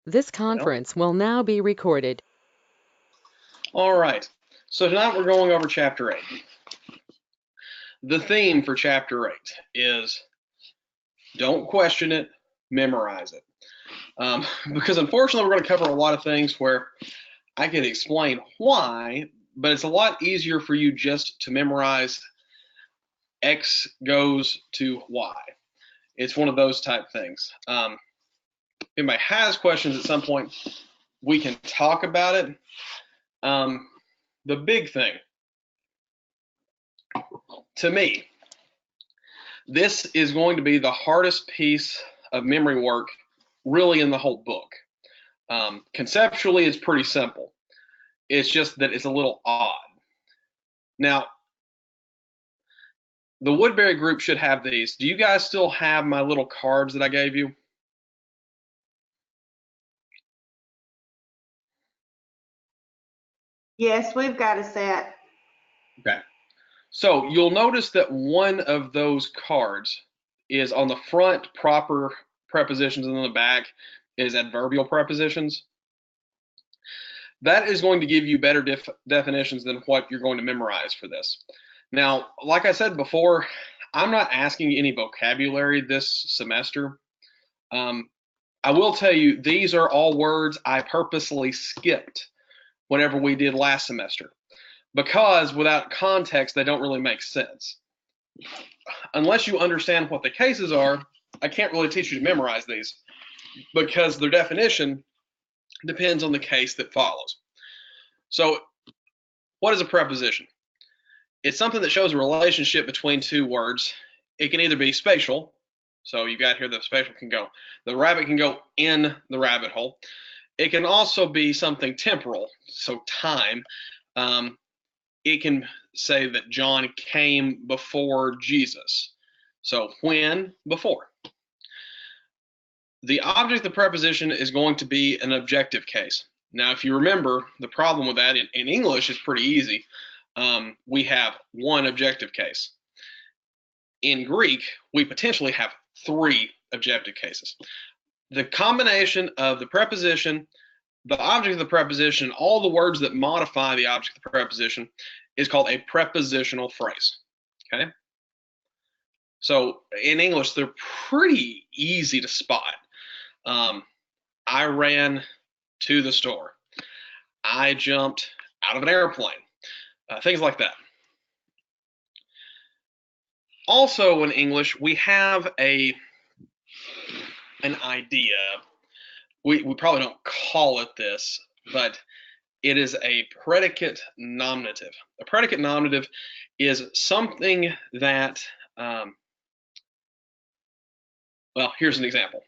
This Well, conference will now be recorded. all right. So tonight we're going over Chapter 8. The theme for Chapter 8 is don't question it, memorize it. Because unfortunately, we're going to cover a lot of things where I could explain why, but it's a lot easier for you just to memorize X goes to Y. It's one of those type things. If anybody has questions at some point, we can talk about it. The big thing, to me, this is going to be the hardest piece of memory work really in the whole book. Conceptually, it's pretty simple. It's just that it's a little odd. Now, the Woodbury group should have these. Do you guys still have my little cards that I gave you? Yes, we've got a set. Okay. So you'll notice that one of those cards is on the front proper prepositions and on the back is adverbial prepositions. That is going to give you better definitions than what you're going to memorize for this. Now, like I said before, I'm not asking any vocabulary this semester. I will tell you, these are all words I purposely skipped whenever we did last semester, because without context, they don't really make sense. Unless you understand what the cases are, I can't really teach you to memorize these because their definition depends on the case that follows. So, what is a preposition? It's something that shows a relationship between two words. It can either be spatial, so you got here the spatial can go, the rabbit can go in the rabbit hole. It can also be something temporal, so time. It can say that John came before Jesus. So when, before. The object of the preposition is going to be an objective case. Now, if you remember, the problem with that in English is pretty easy. We have one objective case. In Greek, we potentially have three objective cases. The combination of the preposition, the object of the preposition, all the words that modify the object of the preposition is called a prepositional phrase. Okay? So in English, they're pretty easy to spot. I ran to the store. I jumped out of an airplane. Things like that. Also in English, we have an idea. We probably don't call it this, but it is a predicate nominative. A predicate nominative is something that, well, here's an example.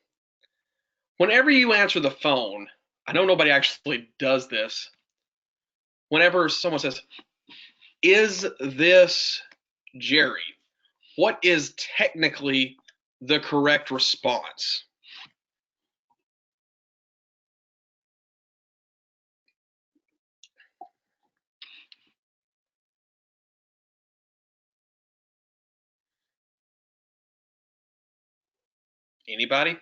Whenever you answer the phone, I know nobody actually does this. Whenever someone says, "Is this Jerry?" what is technically the correct response? Anybody?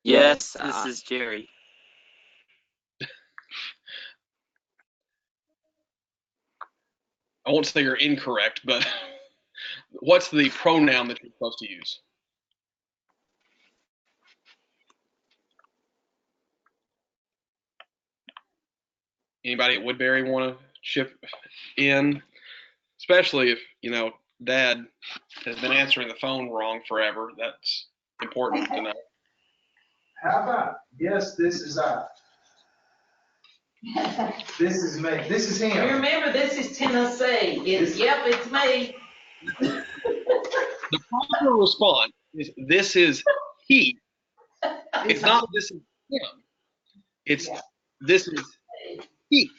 Yes, this is Jerry. I won't say you're incorrect, but what's the pronoun that you're supposed to use? Anybody at Woodbury want to chip in? Especially if, Dad has been answering the phone wrong forever. That's important to know. How about, yes, this is I. This is me. This is him. Remember, this is Tennessee. It's me. The proper response is this is he. It's not this is him. It's this is he.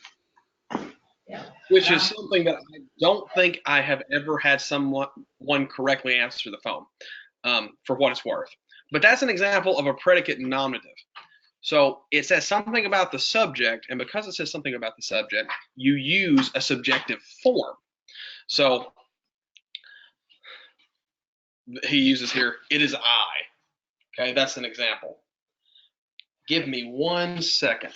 Which is something that I don't think I have ever had someone correctly answer the phone, for what it's worth. But that's an example of a predicate nominative. So it says something about the subject, and because it says something about the subject, you use a subjective form. So he uses here, "it is I." Okay, that's an example. Give me 1 second.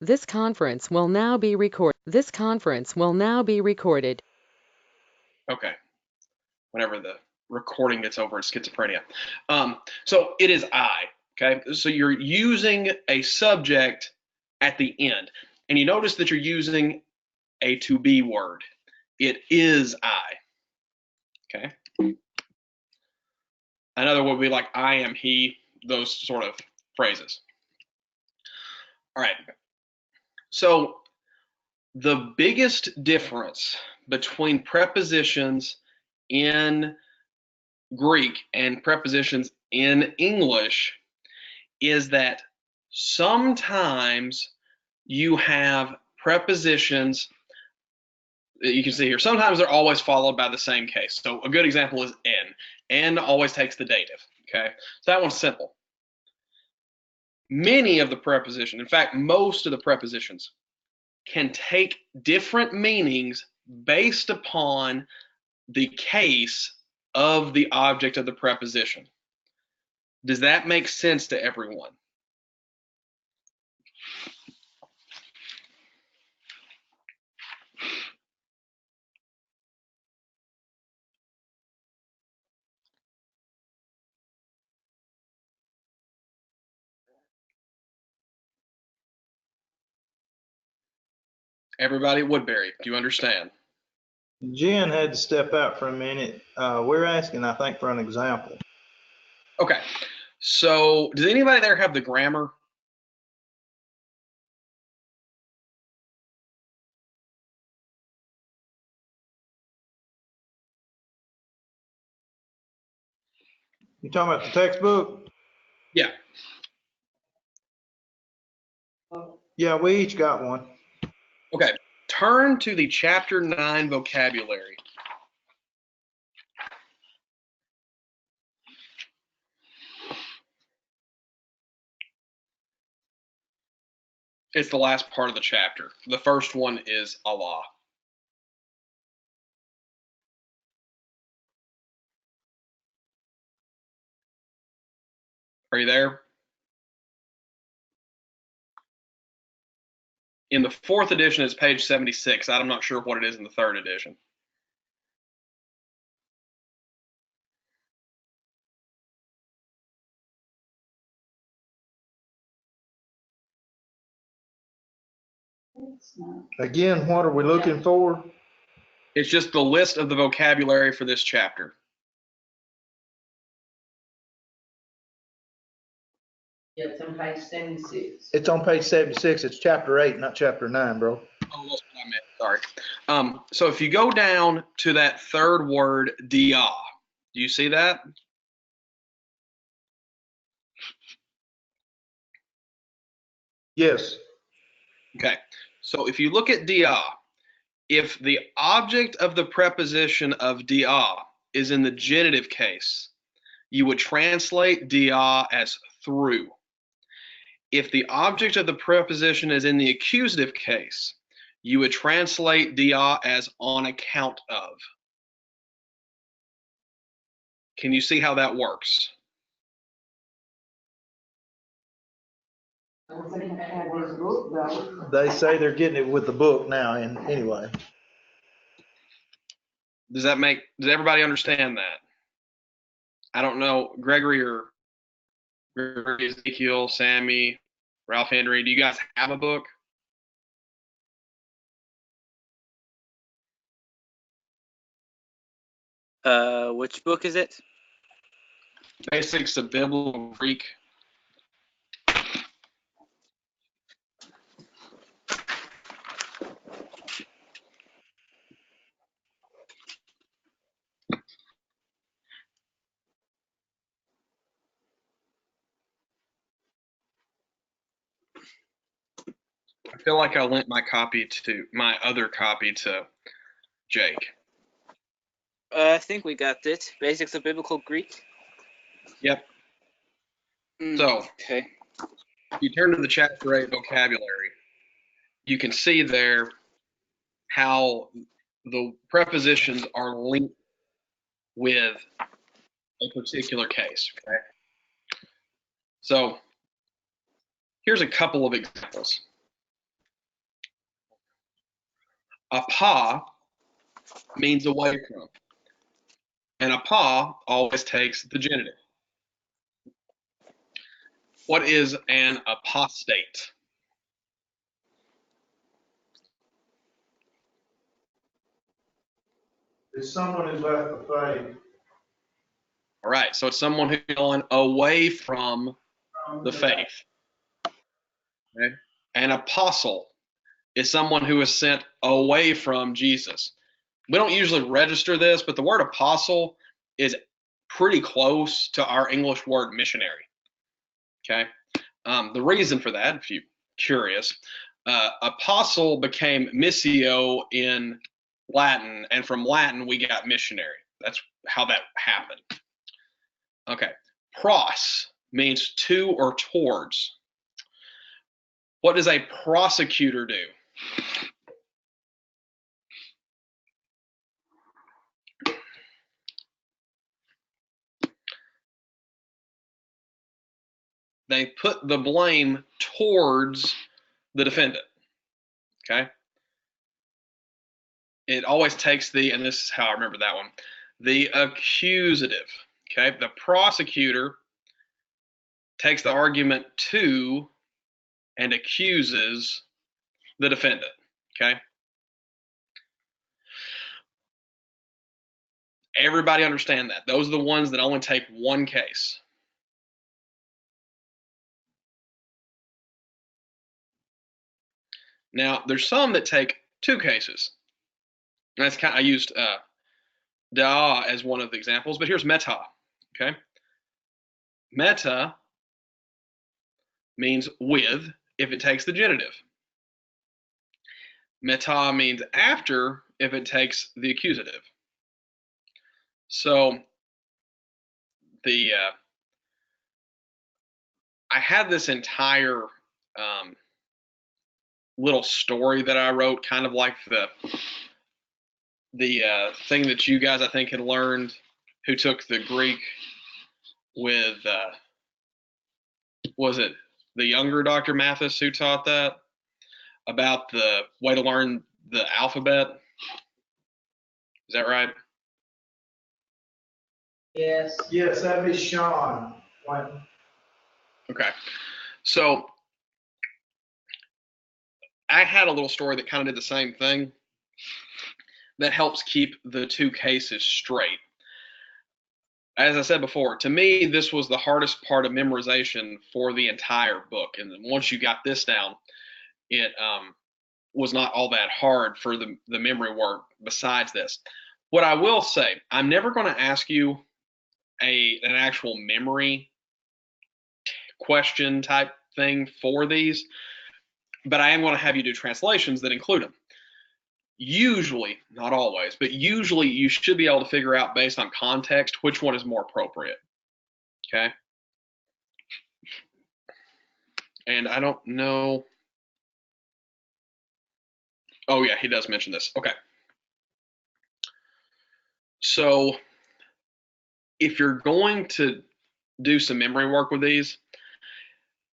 This conference will now be recorded. This conference will now be recorded. Okay. Whenever the recording gets over, it's schizophrenia. So it is I. Okay. So you're using a subject at the end, and you notice that you're using a to be word. It is I. Okay. Another would be like I am he, those sort of phrases. All right. So the biggest difference between prepositions in Greek and prepositions in English is that sometimes you have prepositions that you can see here. Sometimes they're always followed by the same case. So a good example is N. N always takes the dative. Okay, so that one's simple. Many of the prepositions, in fact, most of the prepositions, can take different meanings based upon the case of the object of the preposition. Does that make sense to everyone? Everybody at Woodbury, do you understand? Jen had to step out for a minute. We're asking, I think, for an example. Okay, so does anybody there have the grammar? You talking about the textbook? Yeah. Yeah, we each got one. Okay, turn to the chapter 9 vocabulary. It's the last part of the chapter. The first one is Allah. Are you there? In the 4th edition, it's page 76. I'm not sure what it is in the 3rd edition. Again, what are we looking for? It's just the list of the vocabulary for this chapter. Yeah, it's on page 76. It's on page 76. It's chapter 8, not chapter 9, bro. Oh, that's what I meant. Sorry. So if you go down to that third word, dia, do you see that? Yes. Okay. So if you look at dia, if the object of the preposition of dia is in the genitive case, you would translate dia as through. If the object of the preposition is in the accusative case, you would translate dia as on account of. Can you see how that works? They say they're getting it with the book now, and anyway. Does everybody understand that? I don't know, Gregory or Ezekiel, Sammy, Ralph Henry, do you guys have a book? Which book is it? Basics of Biblical Greek. I feel like I lent my other copy to Jake. I think we got it. Basics of Biblical Greek. Yep. So Okay. if you turn to the chapter 8 vocabulary, you can see there how the prepositions are linked with a particular case. Okay. So here's a couple of examples. Apa means away from, and apa always takes the genitive. What is an apostate? It's someone who's left the faith. All right, so it's someone who's gone away from the faith. Okay? An apostle is someone who is sent away from Jesus. We don't usually register this, but the word apostle is pretty close to our English word missionary. Okay, the reason for that, if you're curious, apostle became missio in Latin, and from Latin we got missionary. That's how that happened. Okay, pros means to or towards. What does a prosecutor do? They put the blame towards the defendant. Okay. It always takes the, and this is how I remember that one, the accusative. Okay. The prosecutor takes the argument to and accuses the defendant. Okay. Everybody understand that. Those are the ones that only take one case. Now, there's some that take two cases. And that's kind of, I used da as one of the examples, but here's meta. Okay. Meta means with if it takes the genitive. Meta means after if it takes the accusative. So the I had this entire little story that I wrote, kind of like the thing that you guys I think had learned, who took the Greek with was it the younger Dr. Mathis who taught that, about the way to learn the alphabet? Is that right? Yes. Yes, that'd be Sean. Okay. So I had a little story that kind of did the same thing that helps keep the two cases straight. As I said before, to me, this was the hardest part of memorization for the entire book. And then once you got this down, it was not all that hard for the memory work besides this. What I will say, I'm never going to ask you an actual memory question type thing for these, but I am going to have you do translations that include them. Usually, not always, but usually you should be able to figure out based on context which one is more appropriate. Okay. And I don't know. Oh yeah, he does mention this. Okay. So if you're going to do some memory work with these,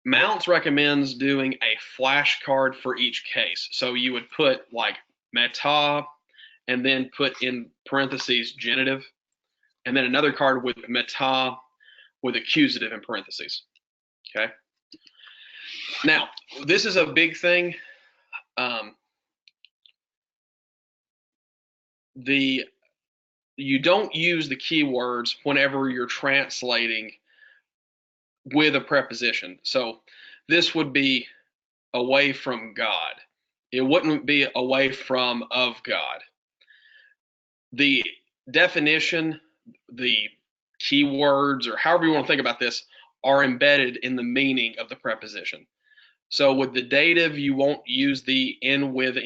Mounts recommends doing a flashcard for each case. So you would put like meta and then put in parentheses genitive, and then another card with meta with accusative in parentheses. Okay. Now, this is a big thing. You don't use the keywords whenever you're translating with a preposition. So this would be away from God. It wouldn't be away from of God. The definition, the keywords, or however you want to think about this, are embedded in the meaning of the preposition. So with the dative, you won't use the in with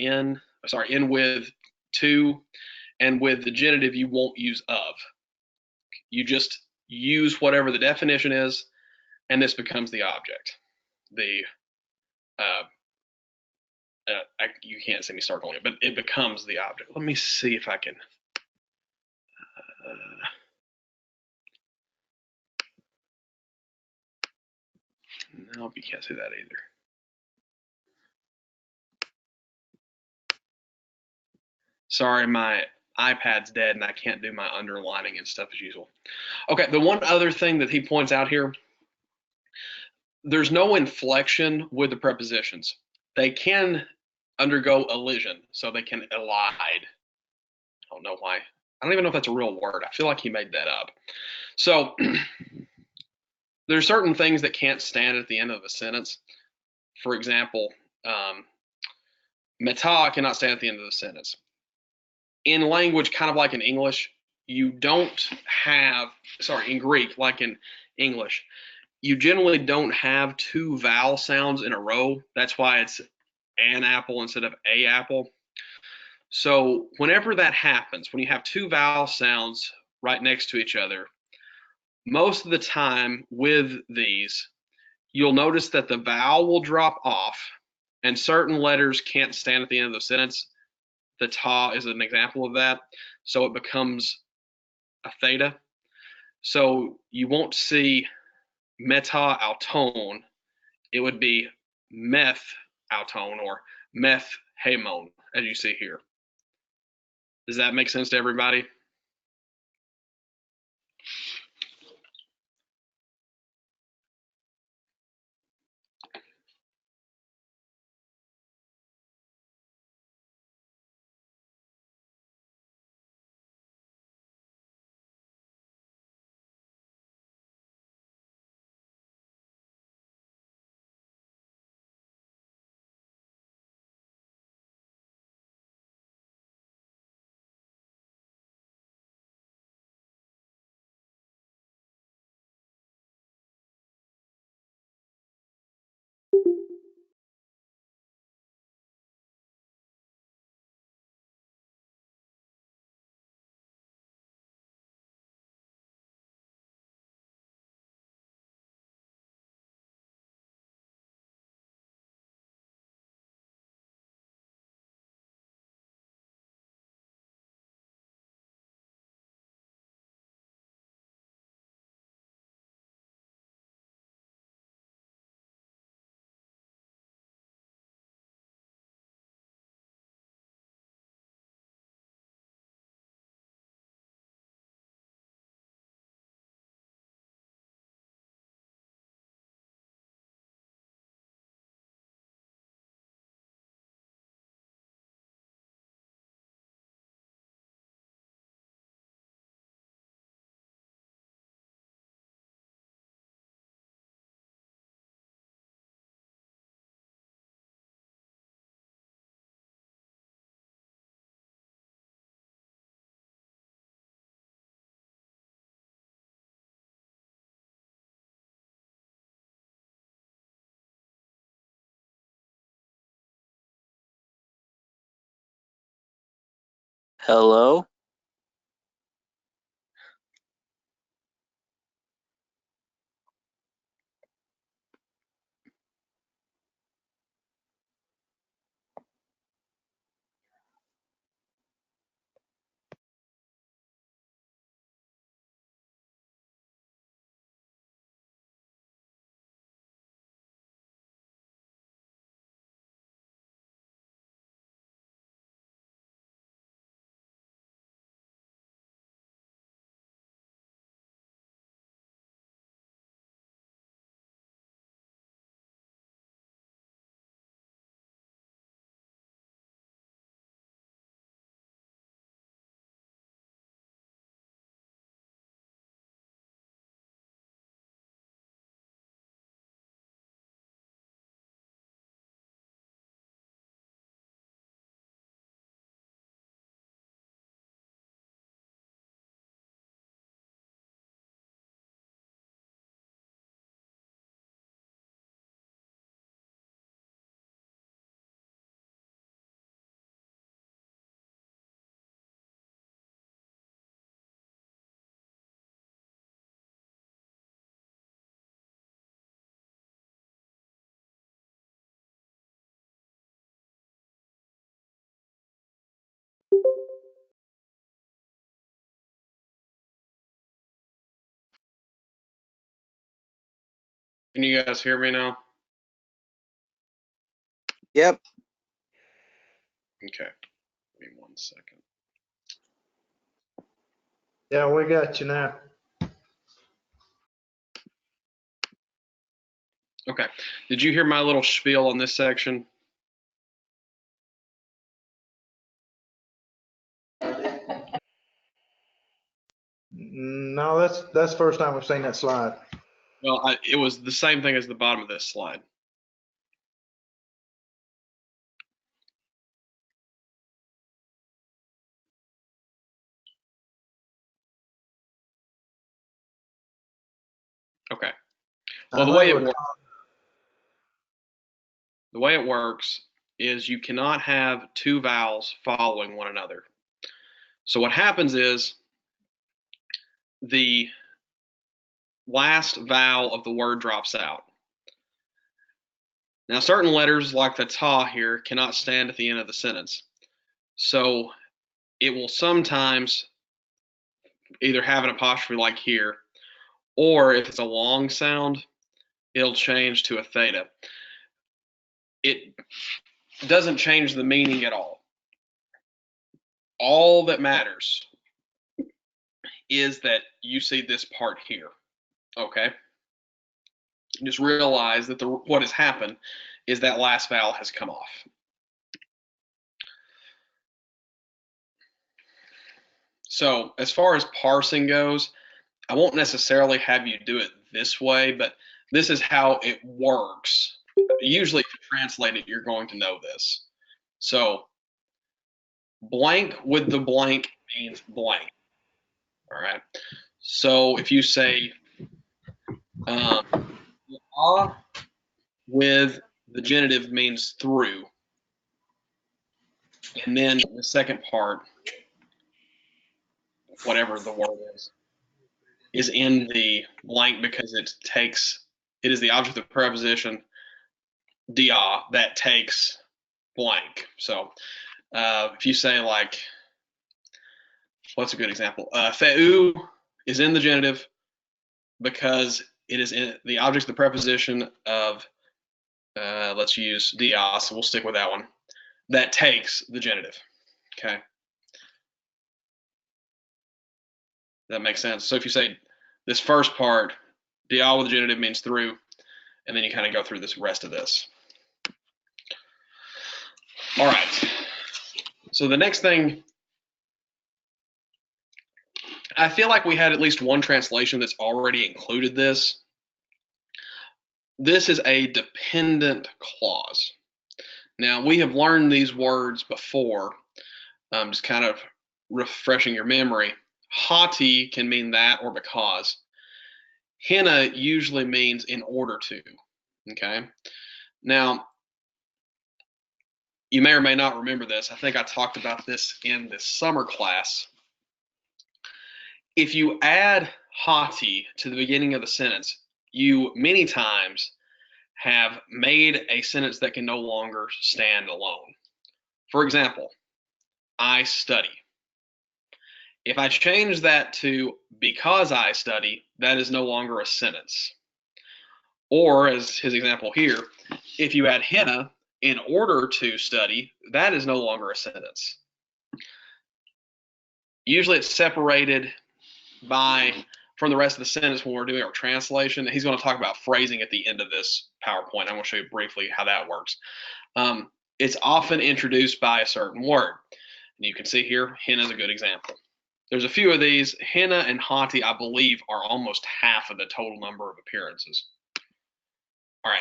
to, and with the genitive, you won't use of. You just use whatever the definition is, and this becomes the object. You can't see me circling it, but it becomes the object. Let me see if I can. Nope, you can't see that either. Sorry, my iPad's dead and I can't do my underlining and stuff as usual. Okay, the one other thing that he points out here, there's no inflection with the prepositions. They can undergo elision, so they can elide. I don't know why. I don't even know if that's a real word. I feel like he made that up. So there's certain things that can't stand at the end of a sentence. For example, meta cannot stand at the end of the sentence. In language, kind of like in English, you don't have, sorry, in Greek, like in English, you generally don't have two vowel sounds in a row. That's why it's an apple instead of a apple. So whenever that happens, when you have two vowel sounds right next to each other, most of the time with these, you'll notice that the vowel will drop off and certain letters can't stand at the end of the sentence. The ta is an example of that. So it becomes a theta. So you won't see meta auton. It would be meth auton or meth hemon, as you see here. Does that make sense to everybody? Hello? Can you guys hear me now? Yep. Okay. Give me 1 second. Yeah, we got you now. Okay. Did you hear my little spiel on this section? No, that's the first time we've seen that slide. Well, it was the same thing as the bottom of this slide. Okay. Well, the way it works is you cannot have two vowels following one another. So what happens is the last vowel of the word drops out. Now, certain letters like the ta here cannot stand at the end of the sentence. So it will sometimes either have an apostrophe like here, or if it's a long sound, it'll change to a theta. It doesn't change the meaning at all. All that matters is that you see this part here, okay? Just realize that what has happened is that last vowel has come off. So as far as parsing goes, I won't necessarily have you do it this way, but this is how it works. Usually if you translate it, you're going to know this. So blank with the blank means blank. All right. So if you say with the genitive means through, and then the second part, whatever the word is in the blank because it is the object of preposition dia that takes blank. So if you say like, what's a good example? Feu is in the genitive because it is in the object of the preposition of, let's use dia, so we'll stick with that one, that takes the genitive, okay? That makes sense. So if you say this first part, dia with the genitive means through, and then you kind of go through this rest of this. All right. So the next thing, I feel like we had at least one translation that's already included this. This is a dependent clause. Now, we have learned these words before, just kind of refreshing your memory. Hati can mean that or because. Henna usually means in order to, okay? Now, you may or may not remember this. I think I talked about this in this summer class. If you add hati to the beginning of the sentence, you many times have made a sentence that can no longer stand alone. For example, I study. If I change that to because I study, that is no longer a sentence. Or as his example here, if you add henna in order to study, that is no longer a sentence. Usually it's separated from the rest of the sentence when we're doing our translation. He's going to talk about phrasing at the end of this PowerPoint. I'm going to show you briefly how that works. It's often introduced by a certain word. And you can see here, henna is a good example. There's a few of these. Henna and hati, I believe, are almost half of the total number of appearances. All right.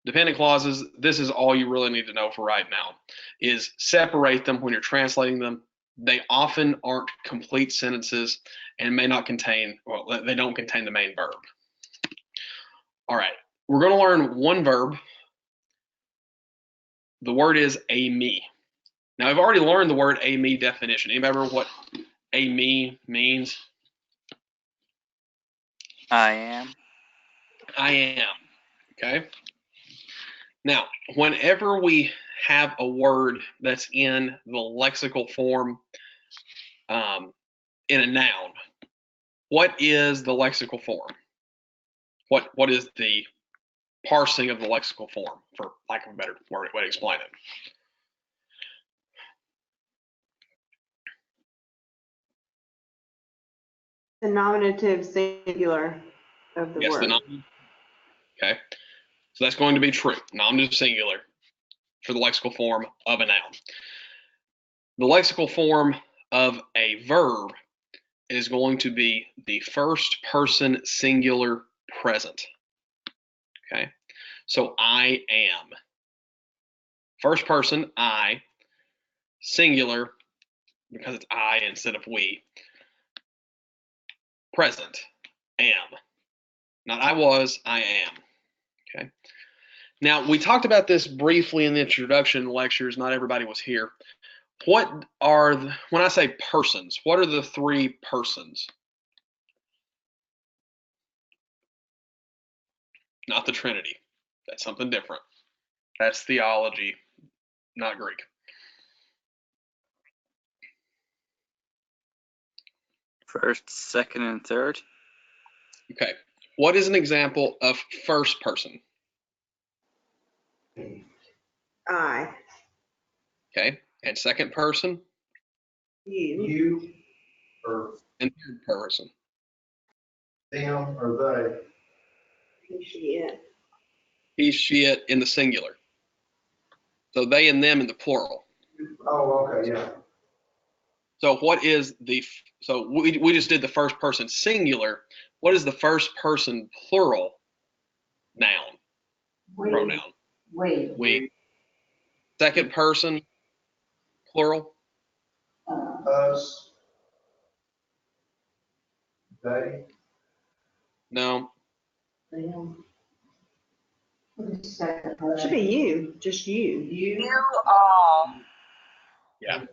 Dependent clauses, this is all you really need to know for right now, is separate them when you're translating them. They often aren't complete sentences and may not contain, well, they don't contain the main verb. All right, we're going to learn one verb. The word is a-me. Now, I've already learned the word a-me definition. Anybody remember what a-me means? I am. I am, okay? Now, whenever we have a word that's in the lexical form in a noun, what is the lexical form? What is the parsing of the lexical form, for lack of a better way to explain it. The nominative singular of the Yes, word. Okay, so that's going to be true. Nominative singular for the lexical form of a noun. The lexical form of a verb is going to be the first person singular present. Okay, so I am. First person, I. Singular, because it's I instead of we. Present, am. Not I was, I am. Okay. Now, we talked about this briefly in the introduction lectures. Not everybody was here. What are, when I say persons, what are the three persons? Not the Trinity. That's something different. That's theology, not Greek. First, second, and third. Okay. What is an example of first person? I. Okay. And second person? You. You or And third person? them or He, she, it. He, she, it in the singular. So they and them in the plural. they. Oh, okay, yeah. So what is the, so we just did the first person singular. What is the first person plural noun, pronoun? We. Second person plural? Us. They. No. Should be you, just you. You all. Yeah.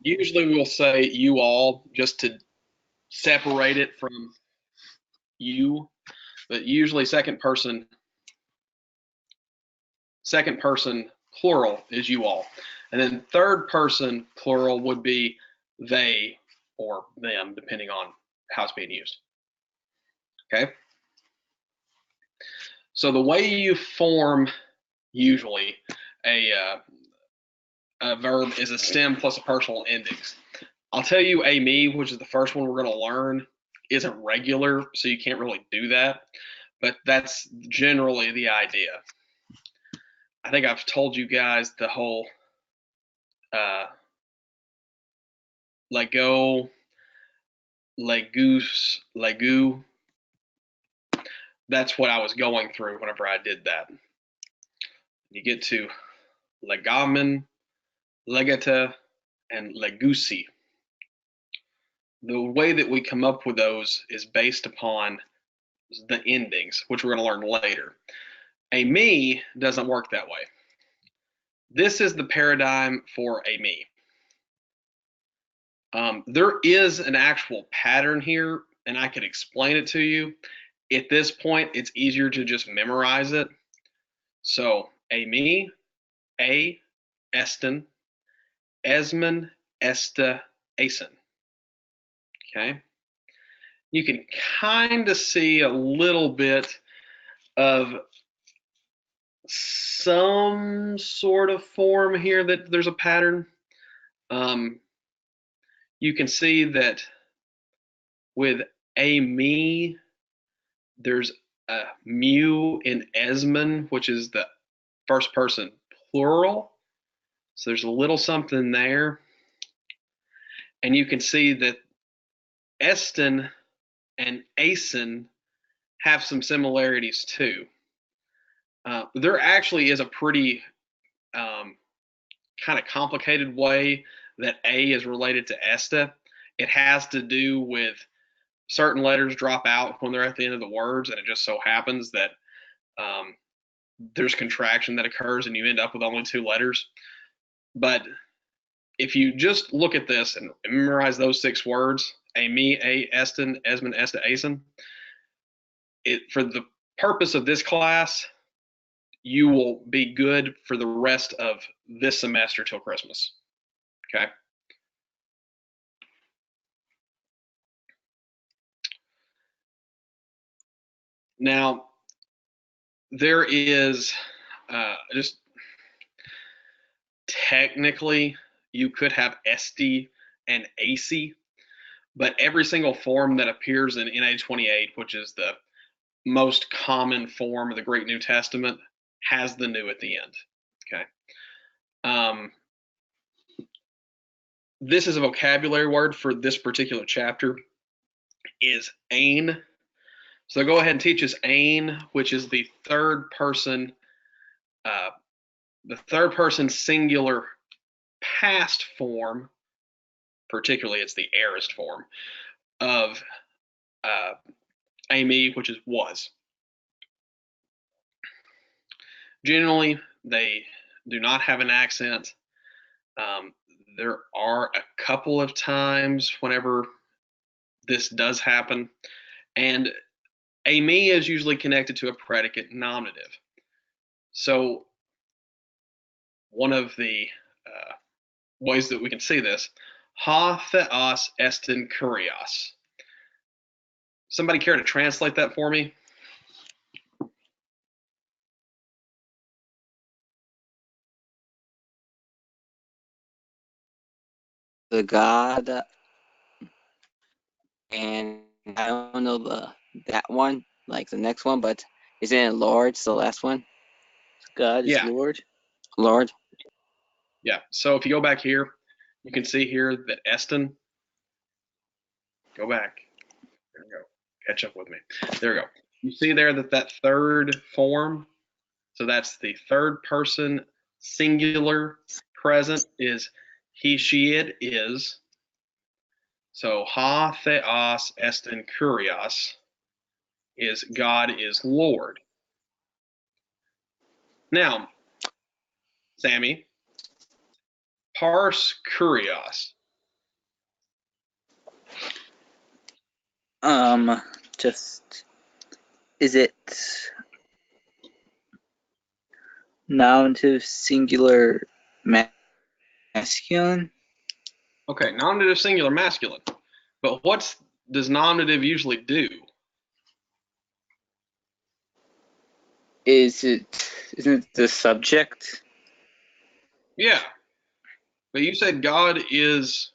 Usually we'll say you all just to separate it from you, but usually second person plural is you all. And then third person plural would be they or them, depending on how it's being used. Okay. So the way you form usually a verb is a stem plus a personal index. I'll tell you a me, which is the first one we're going to learn, isn't regular, so you can't really do that, but that's generally the idea. I think I've told you guys the whole Lego, legoose, legu. That's what I was going through whenever I did that. You get to legamen, legata, and legusi. The way that we come up with those is based upon the endings, which we're going to learn later. A me doesn't work that way. This is the paradigm for a me. There is an actual pattern here, and I could explain it to you. At this point, it's easier to just memorize it. So, a me, a, esten, esmen, esta, asen. Okay. You can kind of see a little bit of some sort of form here that there's a pattern. You can see that with a me, there's a mu in esmen, which is the first person plural. So there's a little something there. And you can see that esten and asen have some similarities too. There actually is a pretty kind of complicated way that a is related to esta. It has to do with certain letters drop out when they're at the end of the words, and it just so happens that there's contraction that occurs and you end up with only two letters. But if you just look at this and memorize those 6 words, a, me, a, esten, esmen, esta, asen, for the purpose of this class, you will be good for the rest of this semester till Christmas. Okay. Now, there is just technically you could have Esti and Asi, but every single form that appears in NA28, which is the most common form of the Greek New Testament, has the nu at the end. Okay. This is a vocabulary word for this particular chapter, is ain. So go ahead and teach us ain, which is the third person singular past form, particularly it's the aorist form of ami, which is was. Generally, they do not have an accent. There are a couple of times whenever this does happen, and ami is usually connected to a predicate nominative. So one of the ways that we can see this, ha theos estin kurios. Somebody care to translate that for me? The God, and I don't know that one, like the next one, but isn't it Lord? It's the last one. God is Yeah. Lord. Yeah. So if you go back here, you can see here that estin. Go back. There we go. Catch up with me. There we go. You see there that third form, so that's the third person singular present is he, she, it is. So ha theos estin kurios is God is Lord. Now, Sammy, parse kurios. Just, is it nominative singular masculine? Okay, nominative singular masculine. But what does nominative usually do? Isn't it the subject? Yeah. But you said God is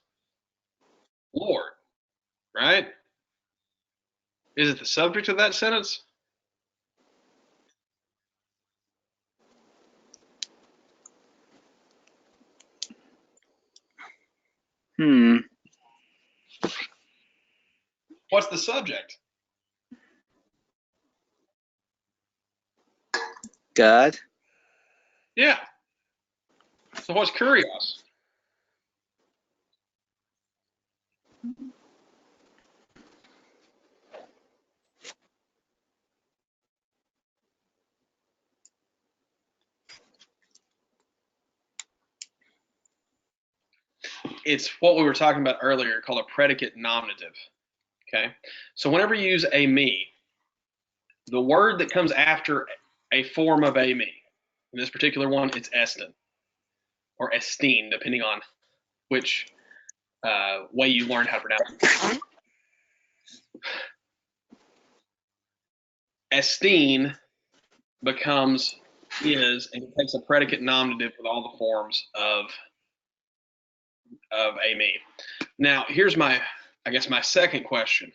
Lord, right? Is it the subject of that sentence? What's the subject? God. Yeah. So what's kurios? It's what we were talking about earlier called a predicate nominative. Okay. So whenever you use a me, the word that comes after a form of a me, in this particular one, it's estin or estine, depending on which way you learn how to pronounce it. Estine becomes is and it takes a predicate nominative with all the forms of a me. Now, here's my second question.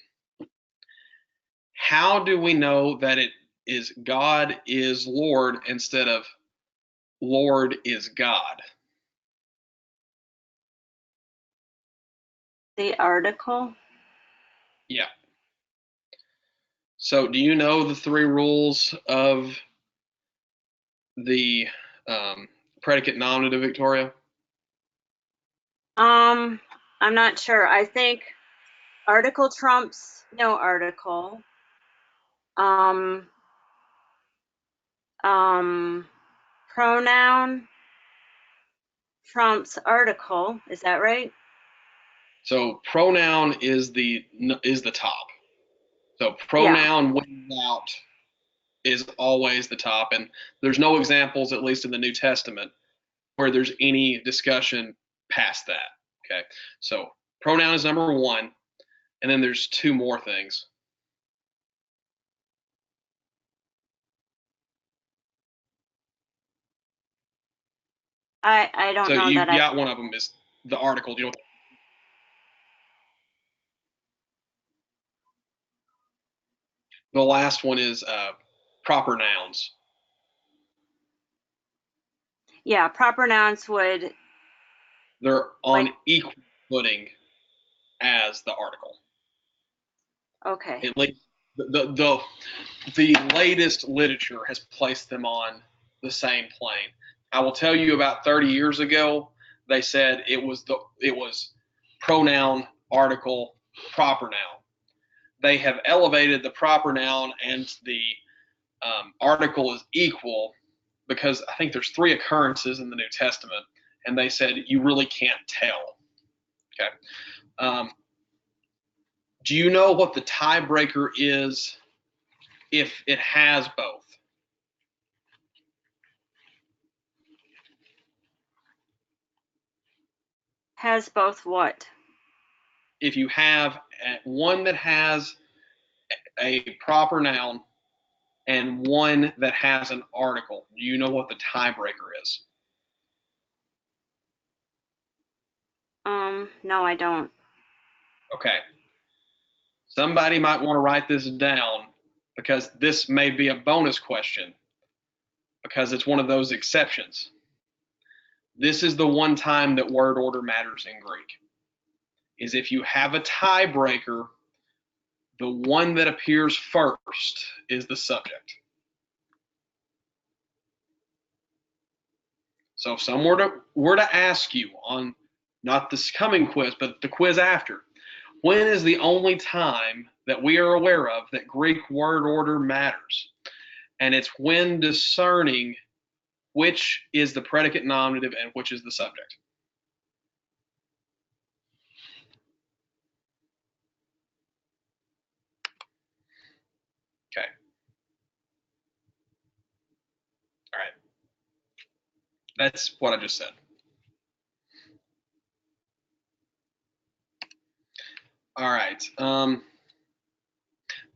How do we know that it is God is Lord instead of Lord is God? The article? Yeah. So do you know the three rules of the predicate nominative, Victoria? I'm not sure. I think article trumps no article. Pronoun trumps article. Is that right? So pronoun is the top. So pronoun without is always the top, and there's no examples, at least in the New Testament, where there's any discussion past that. Okay, so pronoun is number one, and then there's two more things. I don't So know you that I. got one of them is the article. Do you know? The last one is proper nouns. Yeah, proper nouns would. They're on Like- equal footing as the article. Okay. At least the latest literature has placed them on the same plane. I will tell you, about 30 years ago, they said it was pronoun, article, proper noun. They have elevated the proper noun and the article is equal because I think there's 3 occurrences in the New Testament, and they said you really can't tell. Okay. Do you know what the tiebreaker is if it has both? Has both what? If you have one that has a proper noun and one that has an article, do you know what the tiebreaker is? No, I don't. Okay. Somebody might want to write this down because this may be a bonus question because it's one of those exceptions. This is the one time that word order matters in Greek, is if you have a tiebreaker, the one that appears first is the subject. So if someone were to ask you on not this coming quiz, but the quiz after, when is the only time that we are aware of that Greek word order matters? And it's when discerning which is the predicate nominative and which is the subject. Okay. All right. That's what I just said. All right.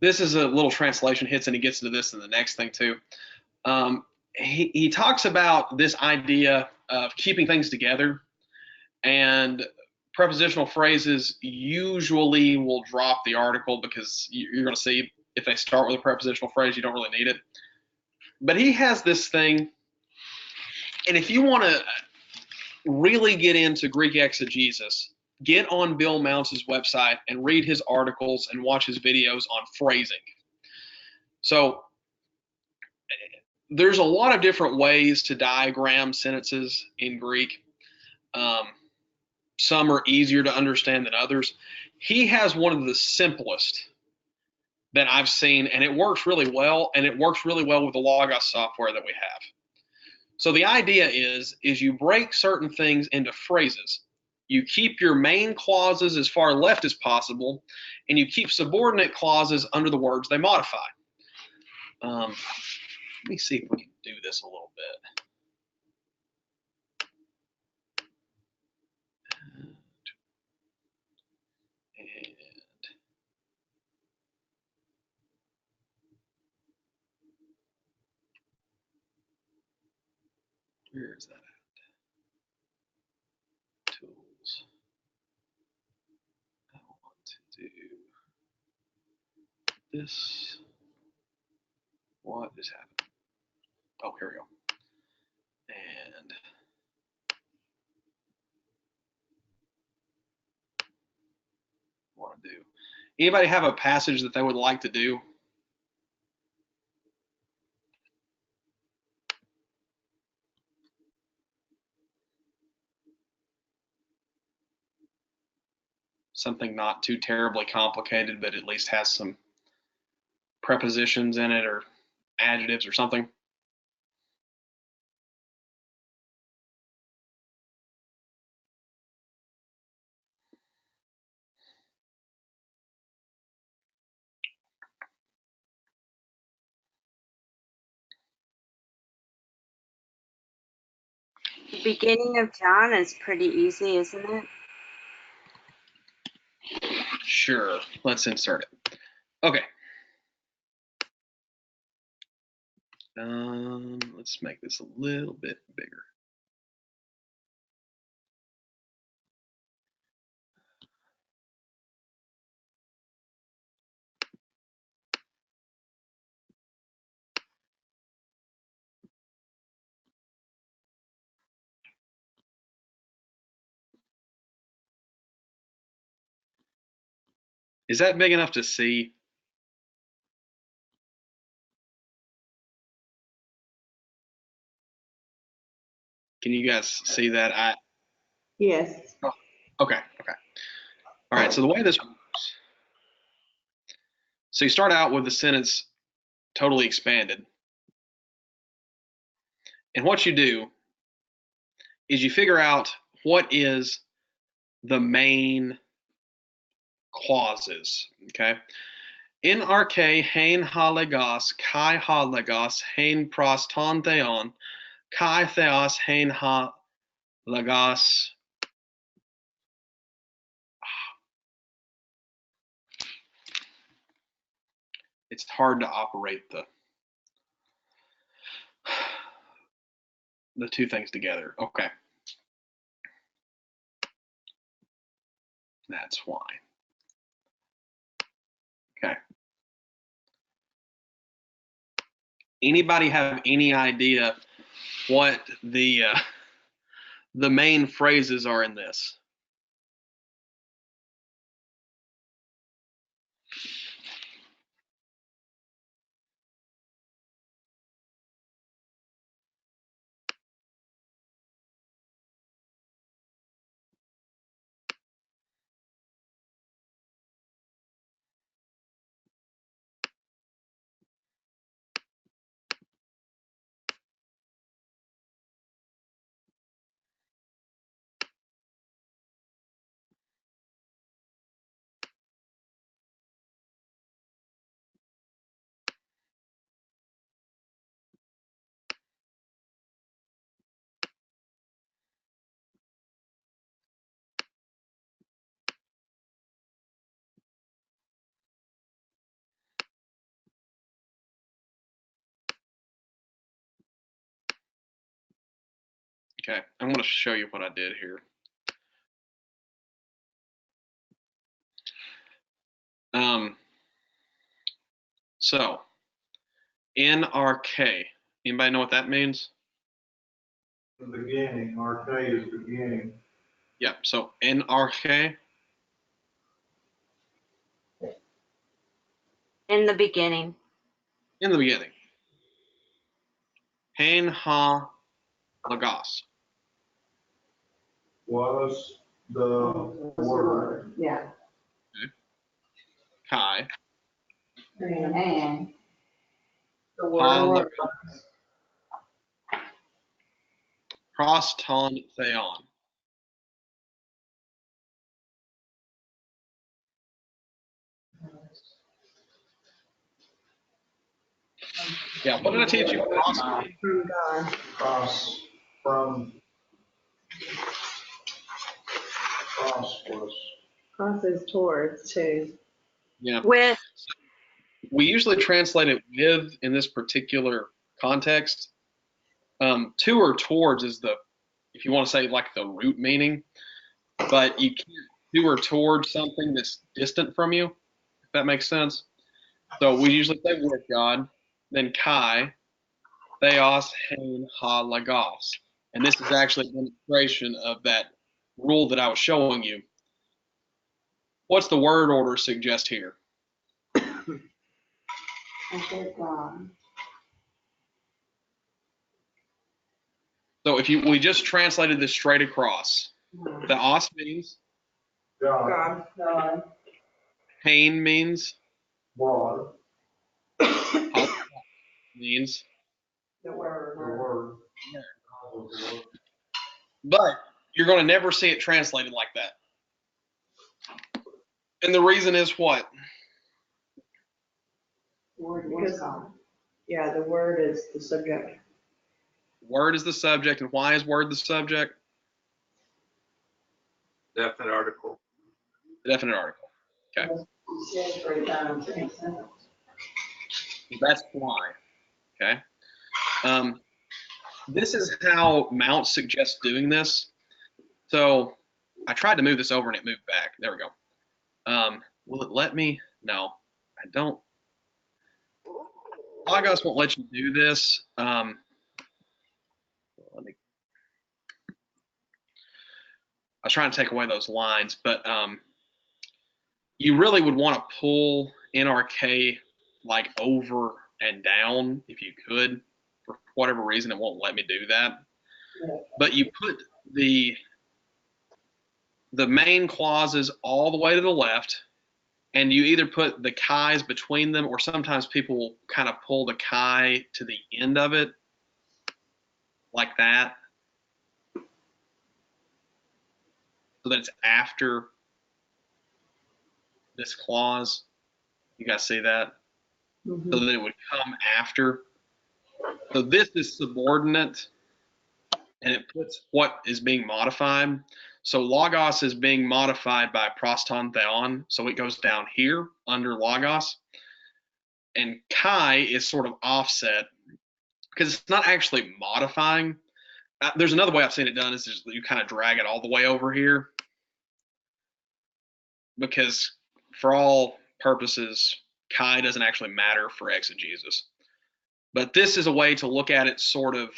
This is a little translation hits, and he gets into this in the next thing too. He talks about this idea of keeping things together, and prepositional phrases usually will drop the article because you're going to see if they start with a prepositional phrase, you don't really need it. But he has this thing, and if you want to really get into Greek exegesis, get on Bill Mounce's website and read his articles and watch his videos on phrasing. So there's a lot of different ways to diagram sentences in Greek. Some are easier to understand than others. He has one of the simplest that I've seen, and it works really well, and it works really well with the Logos software that we have. So the idea is you break certain things into phrases. You keep your main clauses as far left as possible, and you keep subordinate clauses under the words they modify. Let me see if we can do this a little bit. And where is that at? Tools. I want to do this. What is happening? Oh, here we go. And want to do. Anybody have a passage that they would like to do? Something not too terribly complicated, but at least has some prepositions in it or adjectives or something. The beginning of John is pretty easy, isn't it? Sure, let's insert it. Okay. Let's make this a little bit bigger. Is that big enough to see? Can you guys see that? Yes. Okay. All right, so the way this works, so you start out with the sentence totally expanded. And what you do is you figure out what is the main clauses, okay? In arche hein ha legos, kai ha legos, hein pros ton theon, kai theos hein ha legos. It's hard to operate the two things together. Okay. That's why. Okay. Anybody have any idea what the main phrases are in this? Okay, I'm going to show you what I did here. So, NRK, anybody know what that means? The beginning, arche is beginning. Yeah, so NRK, In the beginning. in the beginning. Hein ha lagos. Was the word. Yeah. Kai And the ha word. lagos. Pros ton theon. Yeah, what did I teach you? Pros. From God. Cross from. Cross was. Crosses towards too. Yeah. With. We usually translate it with in this particular context. To or towards is the, if you want to say like the root meaning, but you can't to or towards something that's distant from you, if that makes sense. So we usually say with God, then Kai, Theos, Hein, Ha, Lagos. And this is actually a demonstration of that rule that I was showing you. What's the word order suggest here? I said God. So if we just translated this straight across, Theos means God. God. Hein means Broad. means, The word. The word. but you're going to never see it translated like that. And the reason is what? Because, yeah, the word is the subject. Word is the subject, and why is word the subject? Definite article. Definite article. Okay. That's why. Okay. This is how Mount suggests doing this. So I tried to move this over and it moved back. There we go. Will it let me? No, I don't. Logos won't let you do this. I was trying to take away those lines, but you really would want to pull NRK like over and down if you could. For whatever reason, it won't let me do that. But you put the main clauses all the way to the left, and you either put the chis between them, or sometimes people will kind of pull the chi to the end of it, like that, so that it's after this clause. You guys see that? Mhm. So that it would come after. So this is subordinate, and it puts what is being modified. So logos is being modified by proston theon, so it goes down here under logos. And chi is sort of offset because it's not actually modifying. There's another way I've seen it done is just you kind of drag it all the way over here, because for all purposes, chi doesn't actually matter for exegesis. But this is a way to look at it sort of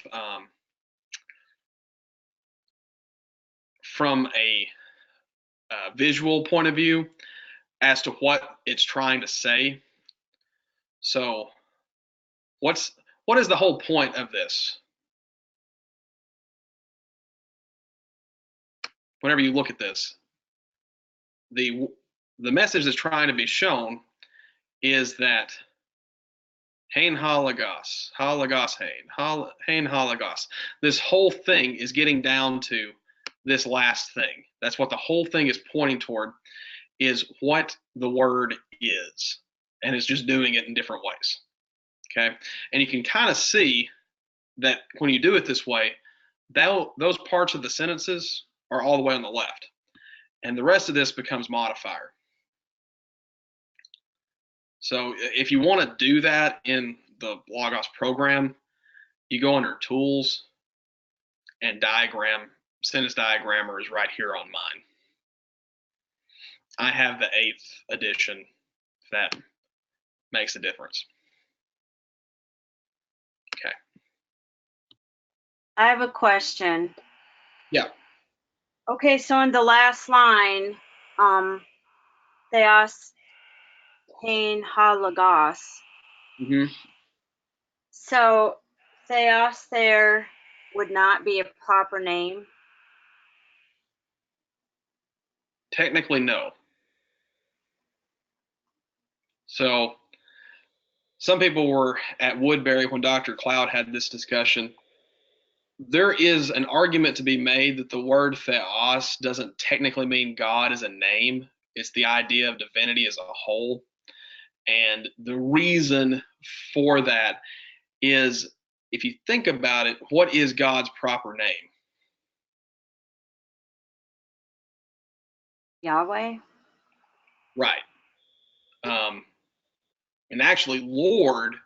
from a visual point of view as to what it's trying to say. So what is the whole point of this? Whenever you look at this, the message that's trying to be shown is that hein halagos, hein halagos. This whole thing is getting down to this last thing. That's what the whole thing is pointing toward, is what the word is, and it's just doing it in different ways. Okay, and you can kind of see that when you do it this way, those parts of the sentences are all the way on the left, and the rest of this becomes modifier. So if you want to do that in the Logos program, you go under Tools, and Diagram. Sentence Diagrammer is right here on mine. I have the 8th edition, if that makes a difference. Okay. I have a question. Yeah. Okay, so in the last line, theos hein halagos. Mm-hmm. So theos there would not be a proper name? Technically, no. So some people were at Woodbury when Dr. Cloud had this discussion. There is an argument to be made that the word theos doesn't technically mean God as a name. It's the idea of divinity as a whole. And the reason for that is, if you think about it, what is God's proper name? Yahweh? Right. And actually, Lord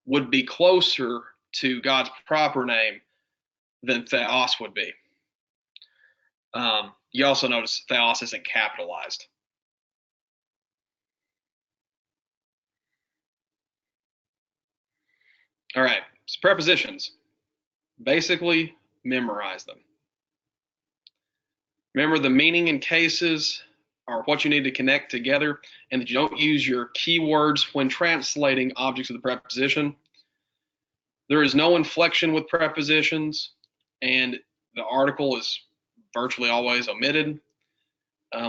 would be closer to God's proper name than theos would be. You also notice theos isn't capitalized. All right, so prepositions. Basically, memorize them. Remember, the meaning and cases are what you need to connect together, and that you don't use your keywords when translating objects of the preposition. There is no inflection with prepositions, and the article is virtually always omitted.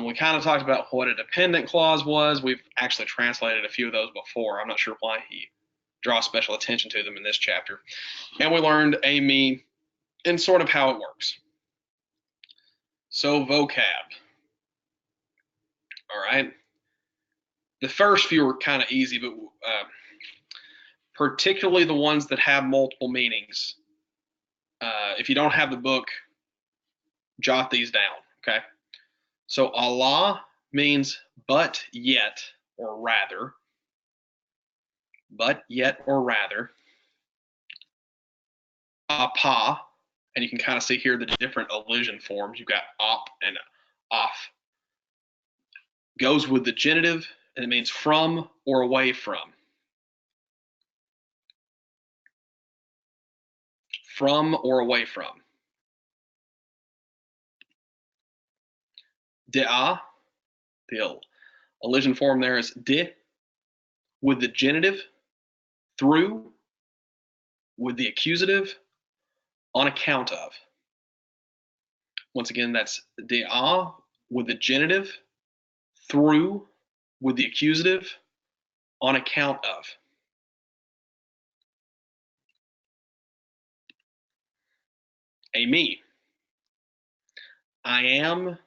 We kind of talked about what a dependent clause was. We've actually translated a few of those before. I'm not sure why he draws special attention to them in this chapter. And we learned a me and sort of how it works. So vocab. All right. The first few are kind of easy, but particularly the ones that have multiple meanings. If you don't have the book, jot these down, okay? So Allah means but yet or rather. But yet or rather. Apa, and you can kind of see here the different elision forms. You've got op and off. Goes with the genitive, and it means from or away from. From or away from. De'a, till. Elision form there is de, with the genitive, through, with the accusative, on account of. Once again, that's de a with the genitive, through, with the accusative, on account of. A me. I am,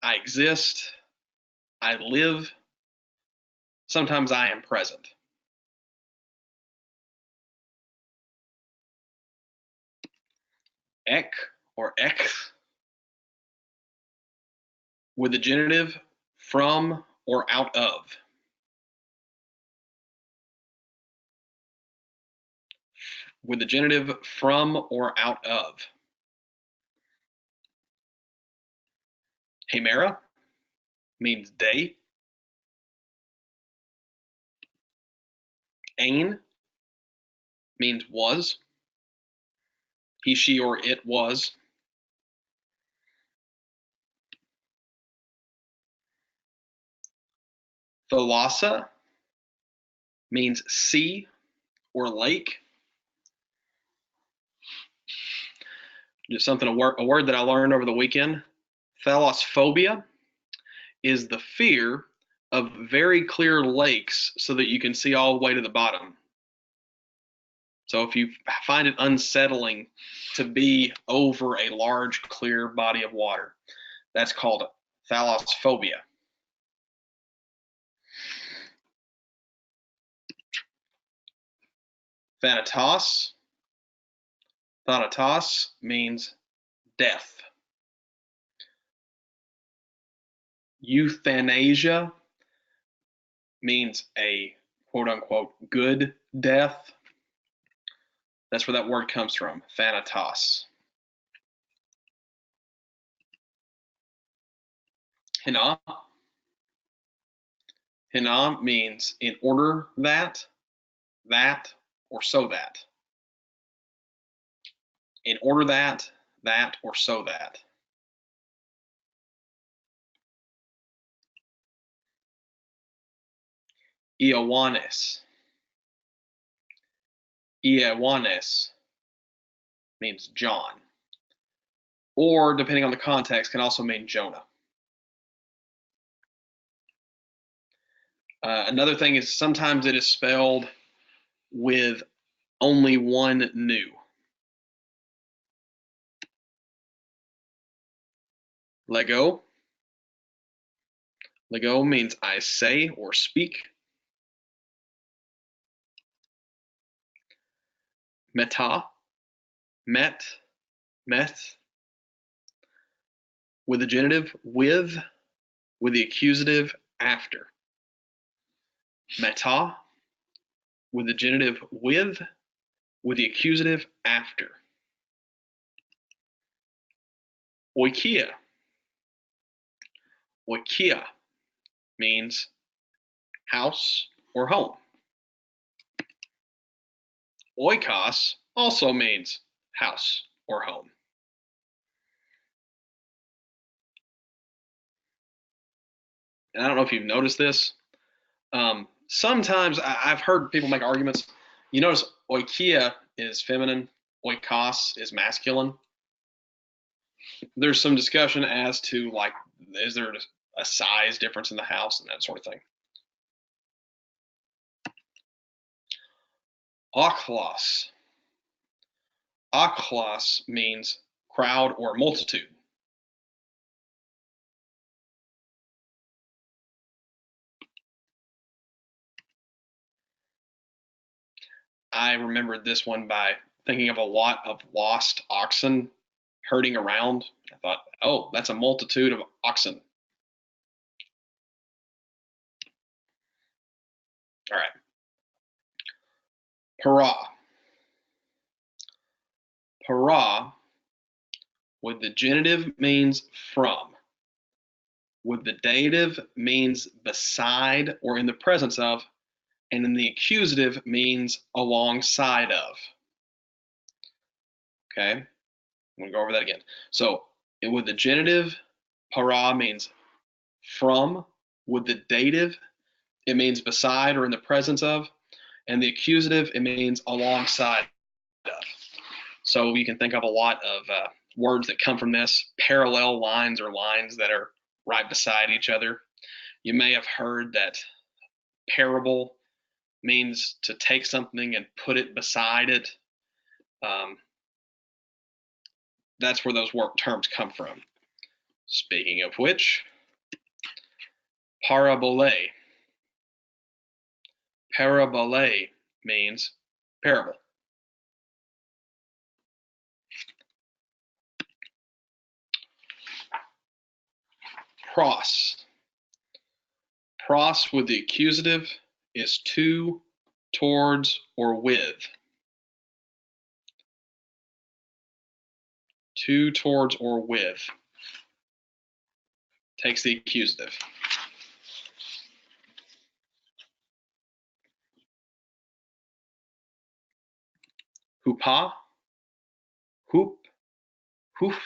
I exist, I live, sometimes I am present. Ek or ex, with the genitive, from or out of. With the genitive, from or out of. Hemera means day. Ain means was. He, she, or it was. Thalassa means sea or lake. Just something, a word that I learned over the weekend. Thalassophobia is the fear of very clear lakes so that you can see all the way to the bottom. So if you find it unsettling to be over a large, clear body of water, that's called thalassophobia. Thanatos. Thanatos means death. Euthanasia means a quote-unquote good death. That's where that word comes from, thanatos. Hina. Hina means in order that, or so that. In order that, or so that. Ioannes. Ioannes means John, or depending on the context, can also mean Jonah. Another thing is sometimes it is spelled with only one nu. Lego. Lego means I say or speak. Meta. Met. With the genitive, with the accusative, after. Meta, with the genitive, with the accusative, after. Oikia. Oikia means house or home. Oikos also means house or home. And I don't know if you've noticed this. Sometimes I've heard people make arguments. You notice oikia is feminine, oikos is masculine. There's some discussion as to, like, is there a size difference in the house and that sort of thing. Aklos. Aklos means crowd or multitude. I remembered this one by thinking of a lot of lost oxen herding around. I thought, oh, that's a multitude of oxen. All right. Para. Para, with the genitive, means from. With the dative, means beside or in the presence of. And in the accusative, means alongside of. Okay, I'm going to go over that again. So with the genitive, para means from With the dative, it means beside or in the presence of, and the accusative, it means alongside of. So you can think of a lot of words that come from this. Parallel lines or lines that are right beside each other. You may have heard that parable means to take something and put it beside it. That's where those terms come from. Speaking of which, parabole. Parabole means parable. Pros. Pros with the accusative is to, towards, or with. To, towards, or with. Takes the accusative. Hoopa, hoop, hoof.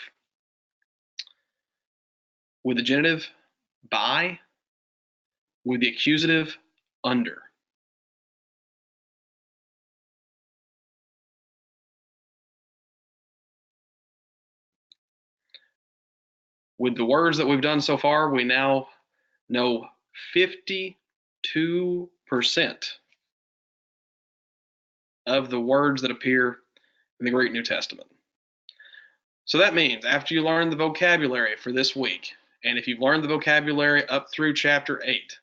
With the genitive, by. With the accusative, under. With the words that we've done so far, we now know 52% of the words that appear in the Greek New Testament. So that means after you learn the vocabulary for this week, and if you've learned the vocabulary up through chapter 8,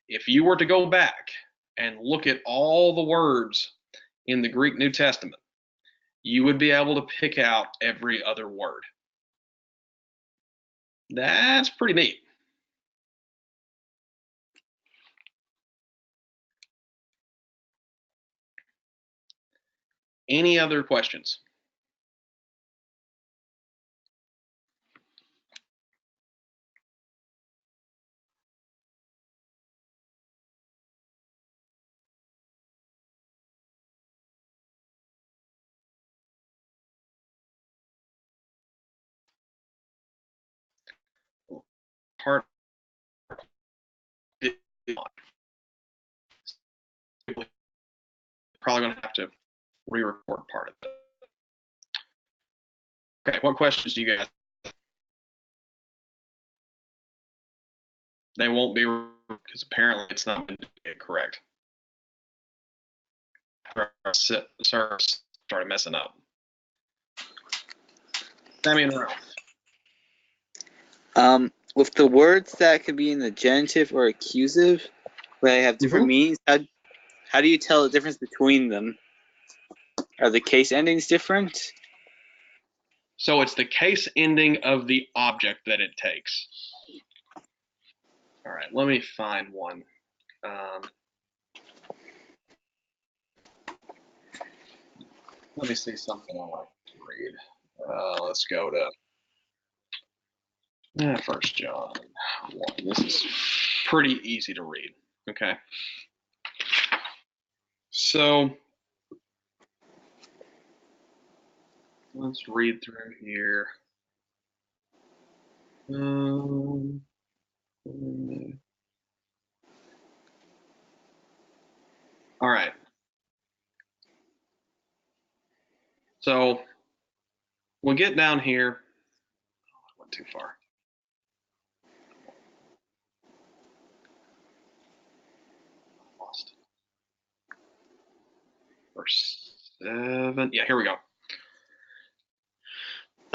if you were to go back and look at all the words in the Greek New Testament, you would be able to pick out every other word. That's pretty neat. Any other questions? Part probably going to have to re-record part of it. Okay, what questions do you guys have? They won't be because apparently it's not been correct. Server started messing up. Sammy and Ralph. With the words that could be in the genitive or accusative, where they have different meanings, how do you tell the difference between them? Are the case endings different? So it's the case ending of the object that it takes. All right, let me find one. Let me see something I like to read. Let's go to 1 John 1. This is pretty easy to read, okay? So let's read through here. All right. So we'll get down here. Oh, I went too far. Lost. Verse 7. Yeah, here we go.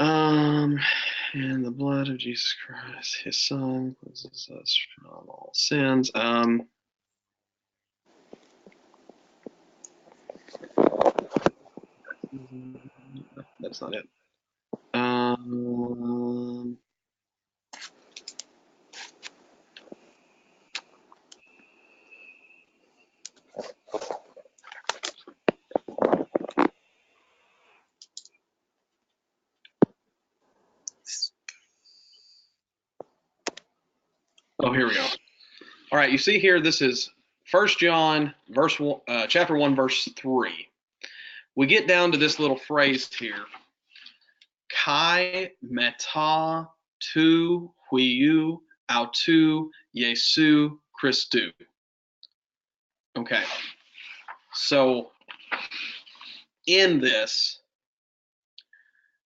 And the blood of Jesus Christ, his son, cleanses us from all sins. That's not it. Oh, here we go. All right, you see here, this is 1 John chapter 1, verse 3. We get down to this little phrase here. Kai meta tu huiu autou Jesu Christou. Okay, so in this,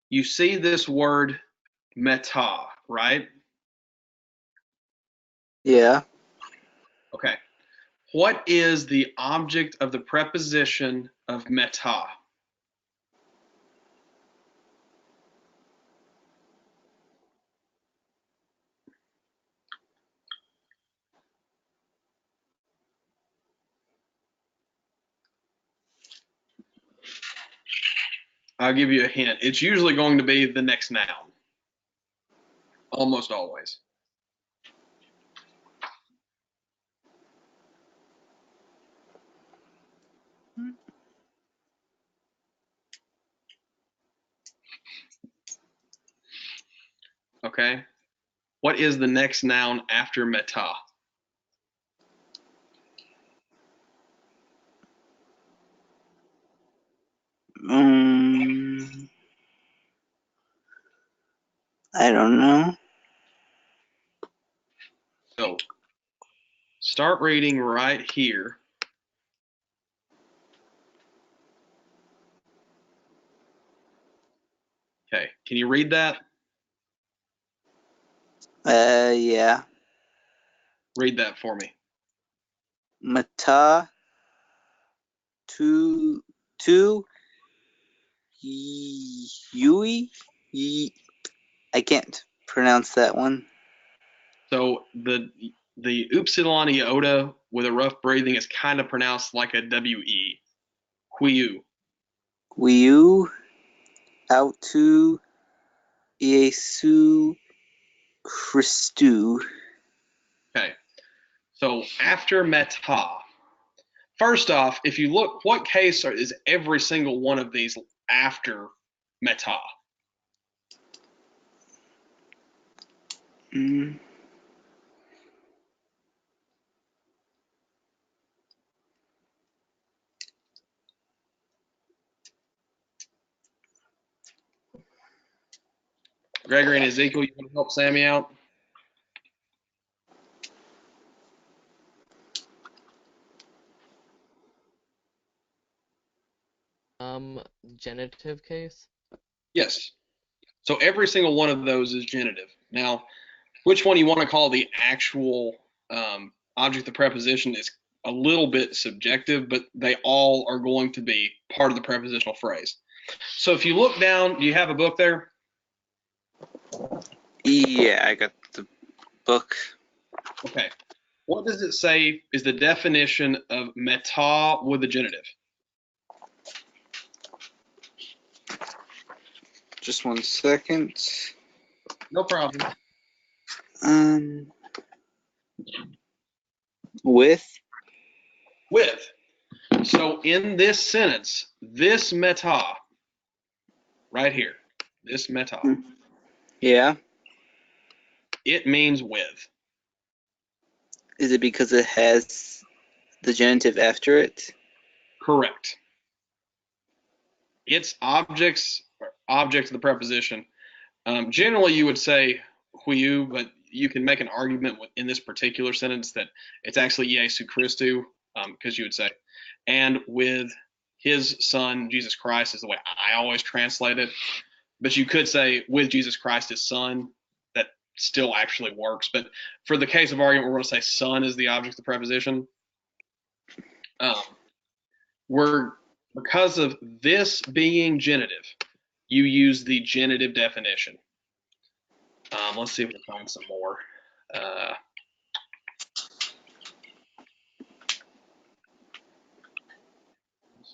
you see this word meta, right? Yeah. Okay. What is the object of the preposition of meta? I'll give you a hint. It's usually going to be the next noun. Almost always. Okay. What is the next noun after meta? I don't know. So start reading right here. Okay. Can you read that? Yeah. Read that for me. Mata. To. Yui. I can't pronounce that one. So the upsilon iota with a rough breathing is kind of pronounced like a W-E. Huiu. Wiu. Autou Jesu Christou. Okay. So after meta, first off, if you look, what case is every single one of these after meta? Gregory and Ezekiel, you want to help Sammy out? Genitive case? Yes. So every single one of those is genitive. Now, which one you want to call the actual object of preposition is a little bit subjective, but they all are going to be part of the prepositional phrase. So if you look down, do you have a book there? Yeah, I got the book. Okay. What does it say is the definition of meta with the genitive? Just 1 second. No problem. With. So in this sentence, this meta, right here, this meta, Yeah. it means with. Is it because it has the genitive after it? Correct. It's object of the preposition. Generally, you would say huiu, but you can make an argument in this particular sentence that it's actually Jesu Christou, because you would say, and with his son, Jesus Christ, is the way I always translate it. But you could say with Jesus Christ, his son. That still actually works. But for the case of argument, we're going to say son is the object of the preposition. Because of this being genitive, you use the genitive definition. Let's see if we can find some more.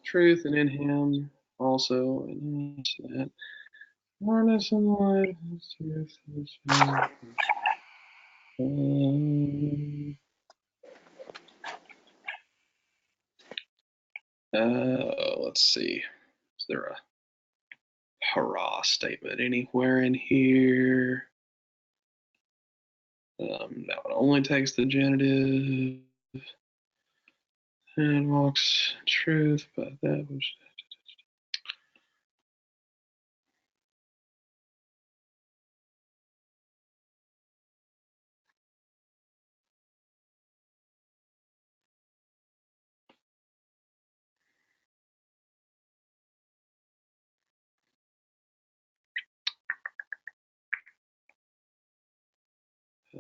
Truth, and in him also, and that harness and light, let's see. Is there a hurrah statement anywhere in here? No, it only takes the genitive and walks truth, but that was.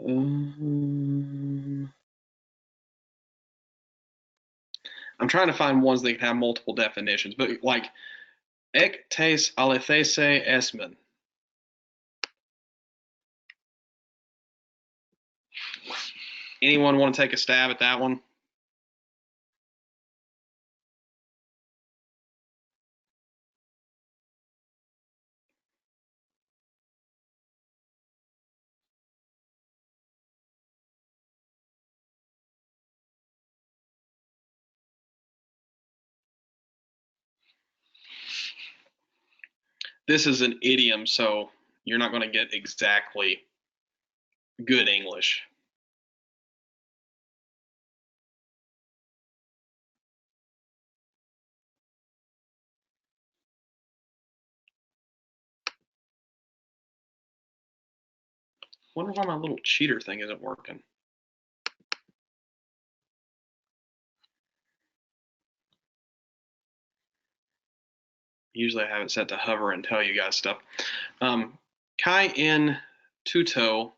I'm trying to find ones that have multiple definitions, but like ek tes alethese esmen. Anyone want to take a stab at that one? This is an idiom, so you're not going to get exactly good English. Wonder why my little cheater thing isn't working. Usually I have it set to hover and tell you guys stuff. Kai in tuto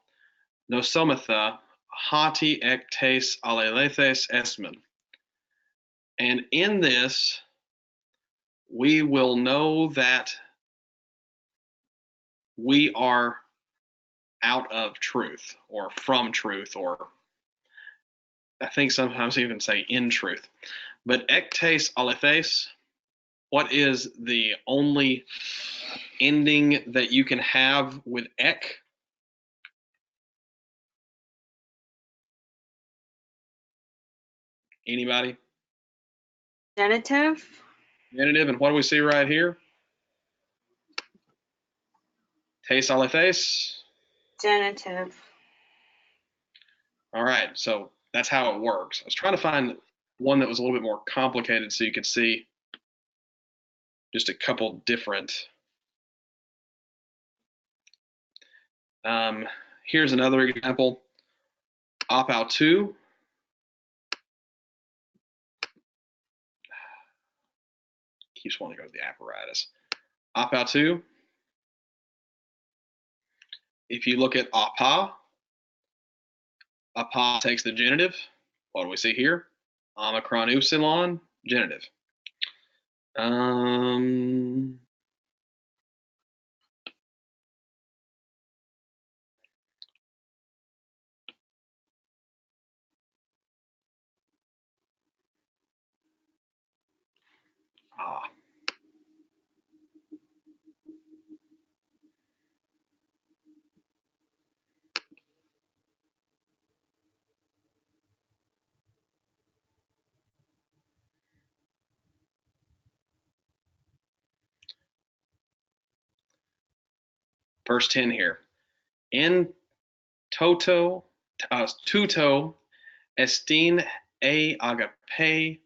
nosomatha hati ek tes alelethes esmen. And in this, we will know that we are out of truth or from truth, or I think sometimes even say in truth. But ek tes alethes, what is the only ending that you can have with ek? Anybody? Genitive? Genitive, and what do we see right here? Tes alethes. Genitive. All right, so that's how it works. I was trying to find one that was a little bit more complicated so you could see just a couple different. Here's another example. Apautu. Keeps wanting to go to the apparatus. Apautu. If you look at apa, apa takes the genitive. What do we see here? Omicron upsilon, genitive. Verse 10 here. In tuto estin e agape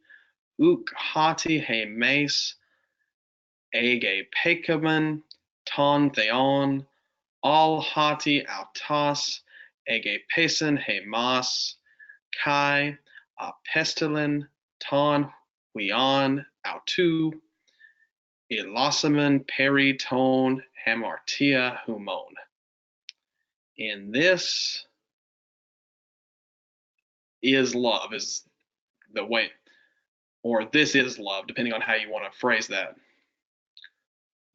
uk hati he mes ege pekamen ton theon al hati autas ege pesen he mas kai a pestilin ton huion autu ilosimen peri ton hamartia humon. In this is love, is the way, or this is love, depending on how you want to phrase that.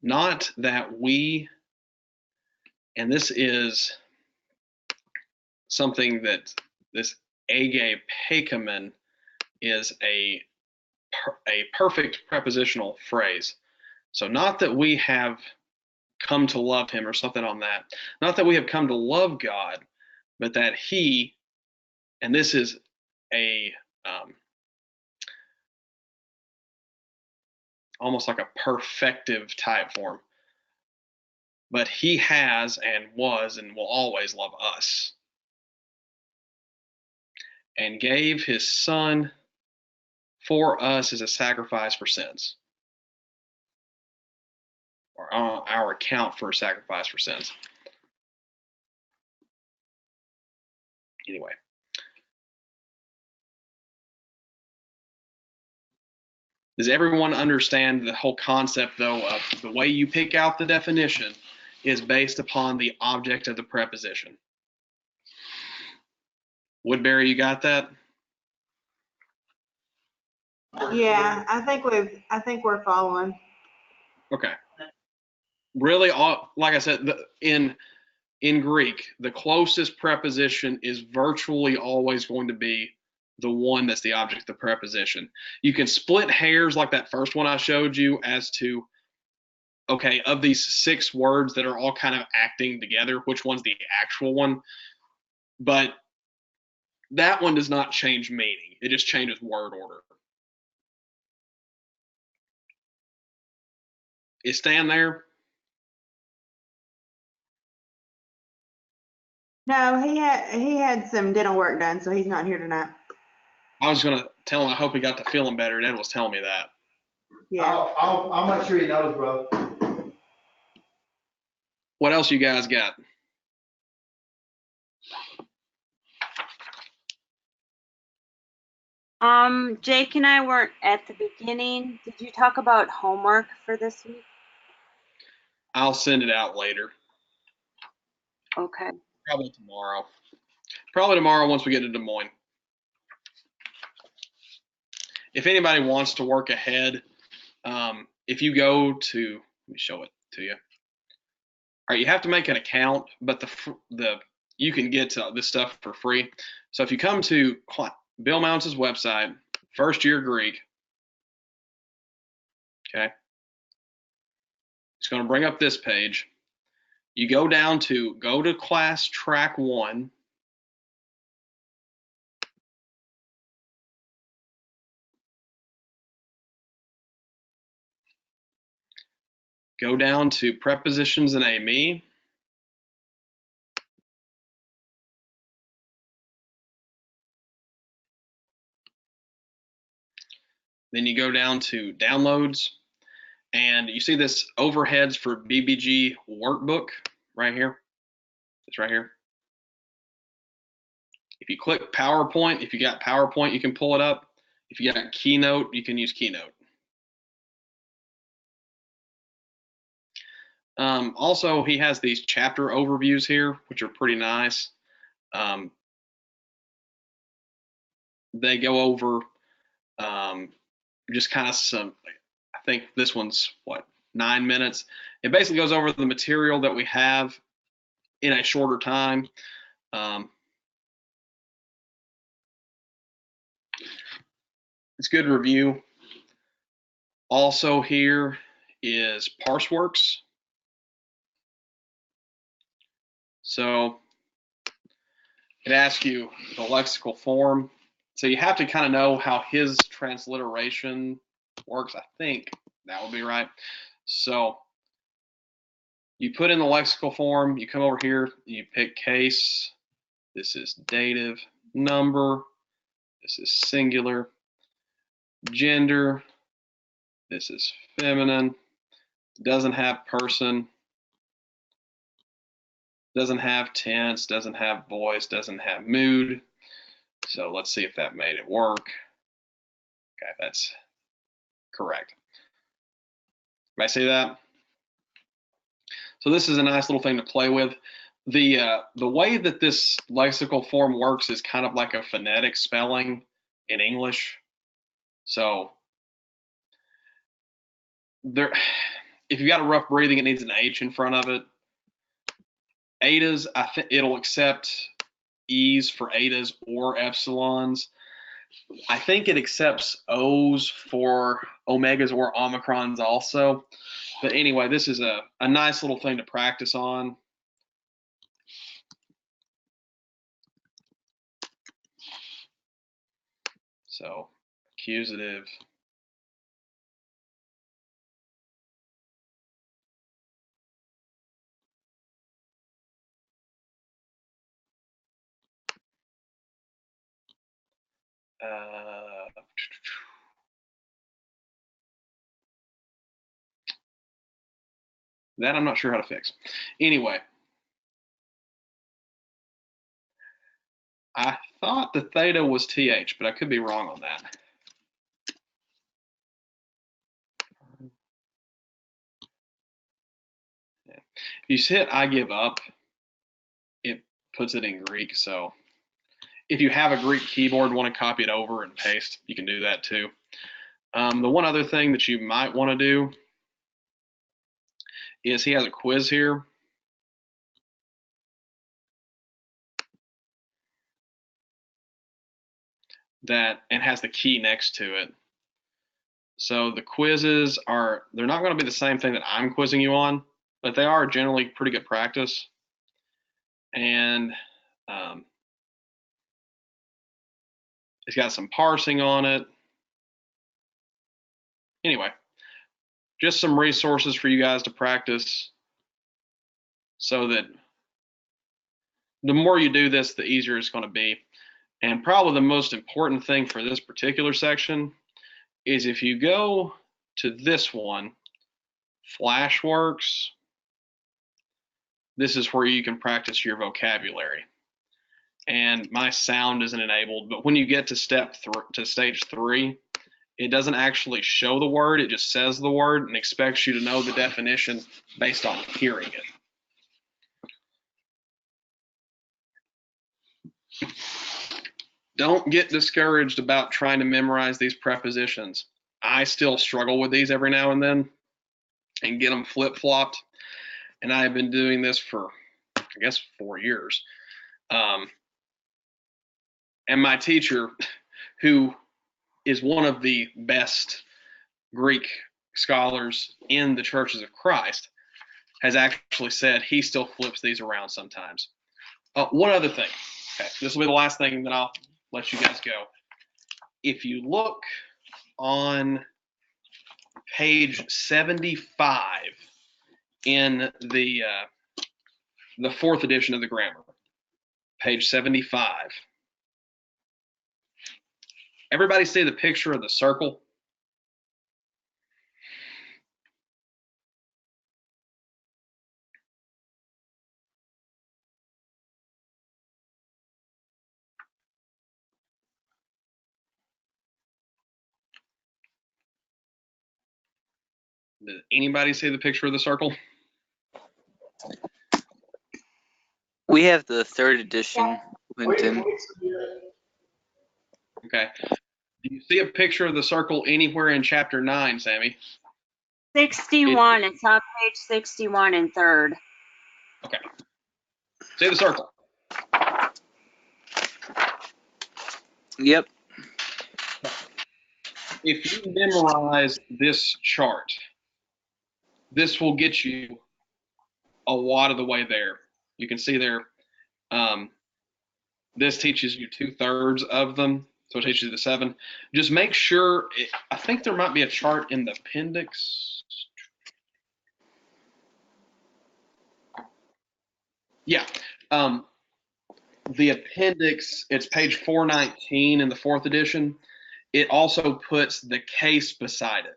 Not that we, and this is something that this ege pekamen is a perfect prepositional phrase. So not that we have come to love him or something on that. Not that we have come to love God, but that he, and this is a almost like a perfective type form, but he has and was and will always love us, and gave his son for us as a sacrifice for sins, or our account for a sacrifice for sins. Anyway. Does everyone understand the whole concept, though, of the way you pick out the definition is based upon the object of the preposition? Woodbury, you got that? Yeah, I think we're following. Okay. Really, like I said, in Greek, the closest preposition is virtually always going to be the one that's the object of the preposition. You can split hairs like that first one I showed you as to, okay, of these 6 words that are all kind of acting together, which one's the actual one? But that one does not change meaning. It just changes word order. Is Stan there? No, he had some dental work done, so he's not here tonight. I was gonna tell him I hope he got to feeling better. Dad was telling me that. Yeah. I'll make sure he knows, bro. What else you guys got? Jake and I weren't at the beginning. Did you talk about homework for this week? I'll send it out later. Okay. Probably tomorrow. Probably tomorrow once we get to Des Moines. If anybody wants to work ahead, if you go to, let me show it to you. All right, you have to make an account, but you can get to this stuff for free. So if you come to Bill Mounts' website, First Year Greek, okay, it's going to bring up this page. You go to class track 1. Go down to prepositions and AME. Then you go down to downloads, and you see this overheads for BBG workbook right here. It's right here. If you click PowerPoint, if you got PowerPoint, you can pull it up. If you got Keynote, you can use Keynote. Also, he has these chapter overviews here, which are pretty nice. They go over just kind of some, I think this one's, 9 minutes. It basically goes over the material that we have in a shorter time. It's good review. Also here is ParseWorks. So it asks you the lexical form. So you have to kind of know how his transliteration works. I think that would be right. So you put in the lexical form, you come over here, you pick case. This is dative, number. This is singular, gender. This is feminine. Doesn't have person. Doesn't have tense, doesn't have voice, doesn't have mood. So let's see if that made it work. Okay, that's correct. May I see that? So this is a nice little thing to play with. The way that this lexical form works is kind of like a phonetic spelling in English. So if you've got a rough breathing, it needs an H in front of it. Etas, I think it'll accept E's for etas or epsilons. I think it accepts O's for omegas or omicrons also. But anyway, this is a nice little thing to practice on. So accusative. That I'm not sure how to fix. Anyway, I thought the theta was TH, but I could be wrong on that. Yeah. If you hit I give up, it puts it in Greek. So if you have a Greek keyboard and want to copy it over and paste, you can do that too. The one other thing that you might want to do is he has a quiz here. And has the key next to it. So the quizzes they're not going to be the same thing that I'm quizzing you on, but they are generally pretty good practice. And it's got some parsing on it. Anyway, just some resources for you guys to practice so that the more you do this, the easier it's going to be. And probably the most important thing for this particular section is if you go to this one, Flashworks, this is where you can practice your vocabulary. And my sound isn't enabled, but when you get to stage 3, it doesn't actually show the word, it just says the word and expects you to know the definition based on hearing it. Don't get discouraged about trying to memorize these prepositions. I still struggle with these every now and then and get them flip-flopped. And I've been doing this for, I guess, 4 years. And my teacher, who is one of the best Greek scholars in the Churches of Christ, has actually said he still flips these around sometimes. One other thing. Okay, this will be the last thing that I'll let you guys go. If you look on page 75 in the 4th edition of the grammar, page 75. Everybody see the picture of the circle? Did anybody see the picture of the circle? We have the 3rd edition, Linton. Okay. Do you see a picture of the circle anywhere in chapter 9, Sammy? 61. It's on page 61 in 3rd. Okay. See the circle? Yep. If you memorize this chart, this will get you a lot of the way there. You can see there, this teaches you 2/3 of them, so it teaches you the 7. Just make sure, I think there might be a chart in the appendix. Yeah, the appendix, it's page 419 in the 4th edition. It also puts the case beside it.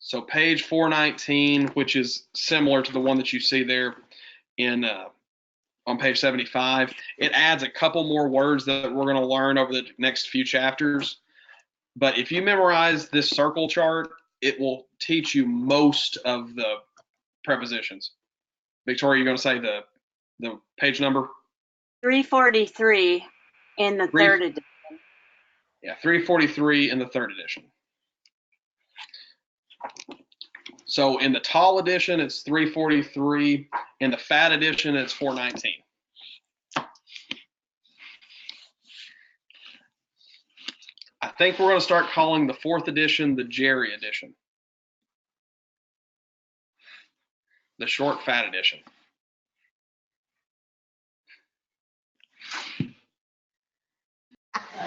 So page 419, which is similar to the one that you see there in on page 75, it adds a couple more words that we're going to learn over the next few chapters. But if you memorize this circle chart, it will teach you most of the prepositions. Victoria, you're going to say the page number? 343 in the 3rd edition. Yeah, 343 in the 3rd edition. So in the tall edition, it's 343. In the fat edition, it's 419. I think we're going to start calling the 4th edition the Jerry edition. The short fat edition.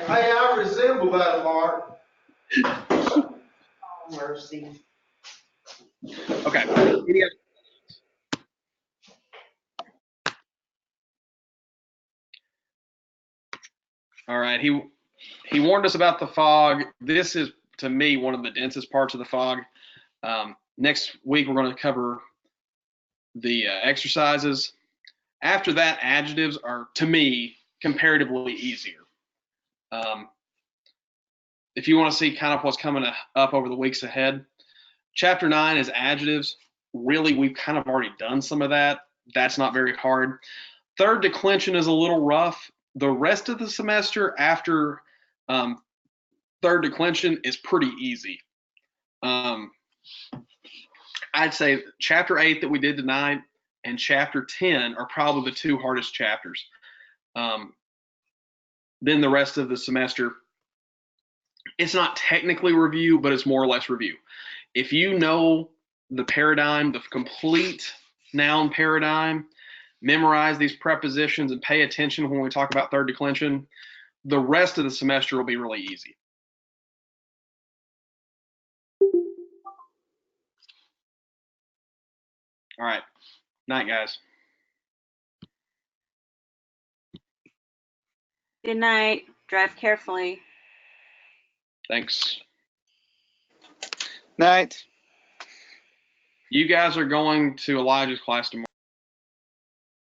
Hey, I resemble that, Mark. Oh, mercy. Okay. All right. He warned us about the fog. This is, to me, one of the densest parts of the fog. Next week, we're going to cover the exercises. After that, adjectives are, to me, comparatively easier. If you want to see kind of what's coming up over the weeks ahead, chapter 9 is adjectives. Really, we've kind of already done some of that. That's not very hard. Third declension is a little rough. The rest of the semester after third declension is pretty easy. I'd say chapter 8 that we did tonight and chapter 10 are probably the two hardest chapters. Then the rest of the semester, it's not technically review, but it's more or less review. If you know the paradigm, the complete noun paradigm, memorize these prepositions and pay attention when we talk about third declension, the rest of the semester will be really easy. All right. Night, guys. Good night. Drive carefully. Thanks. Night. You guys are going to Elijah's class tomorrow.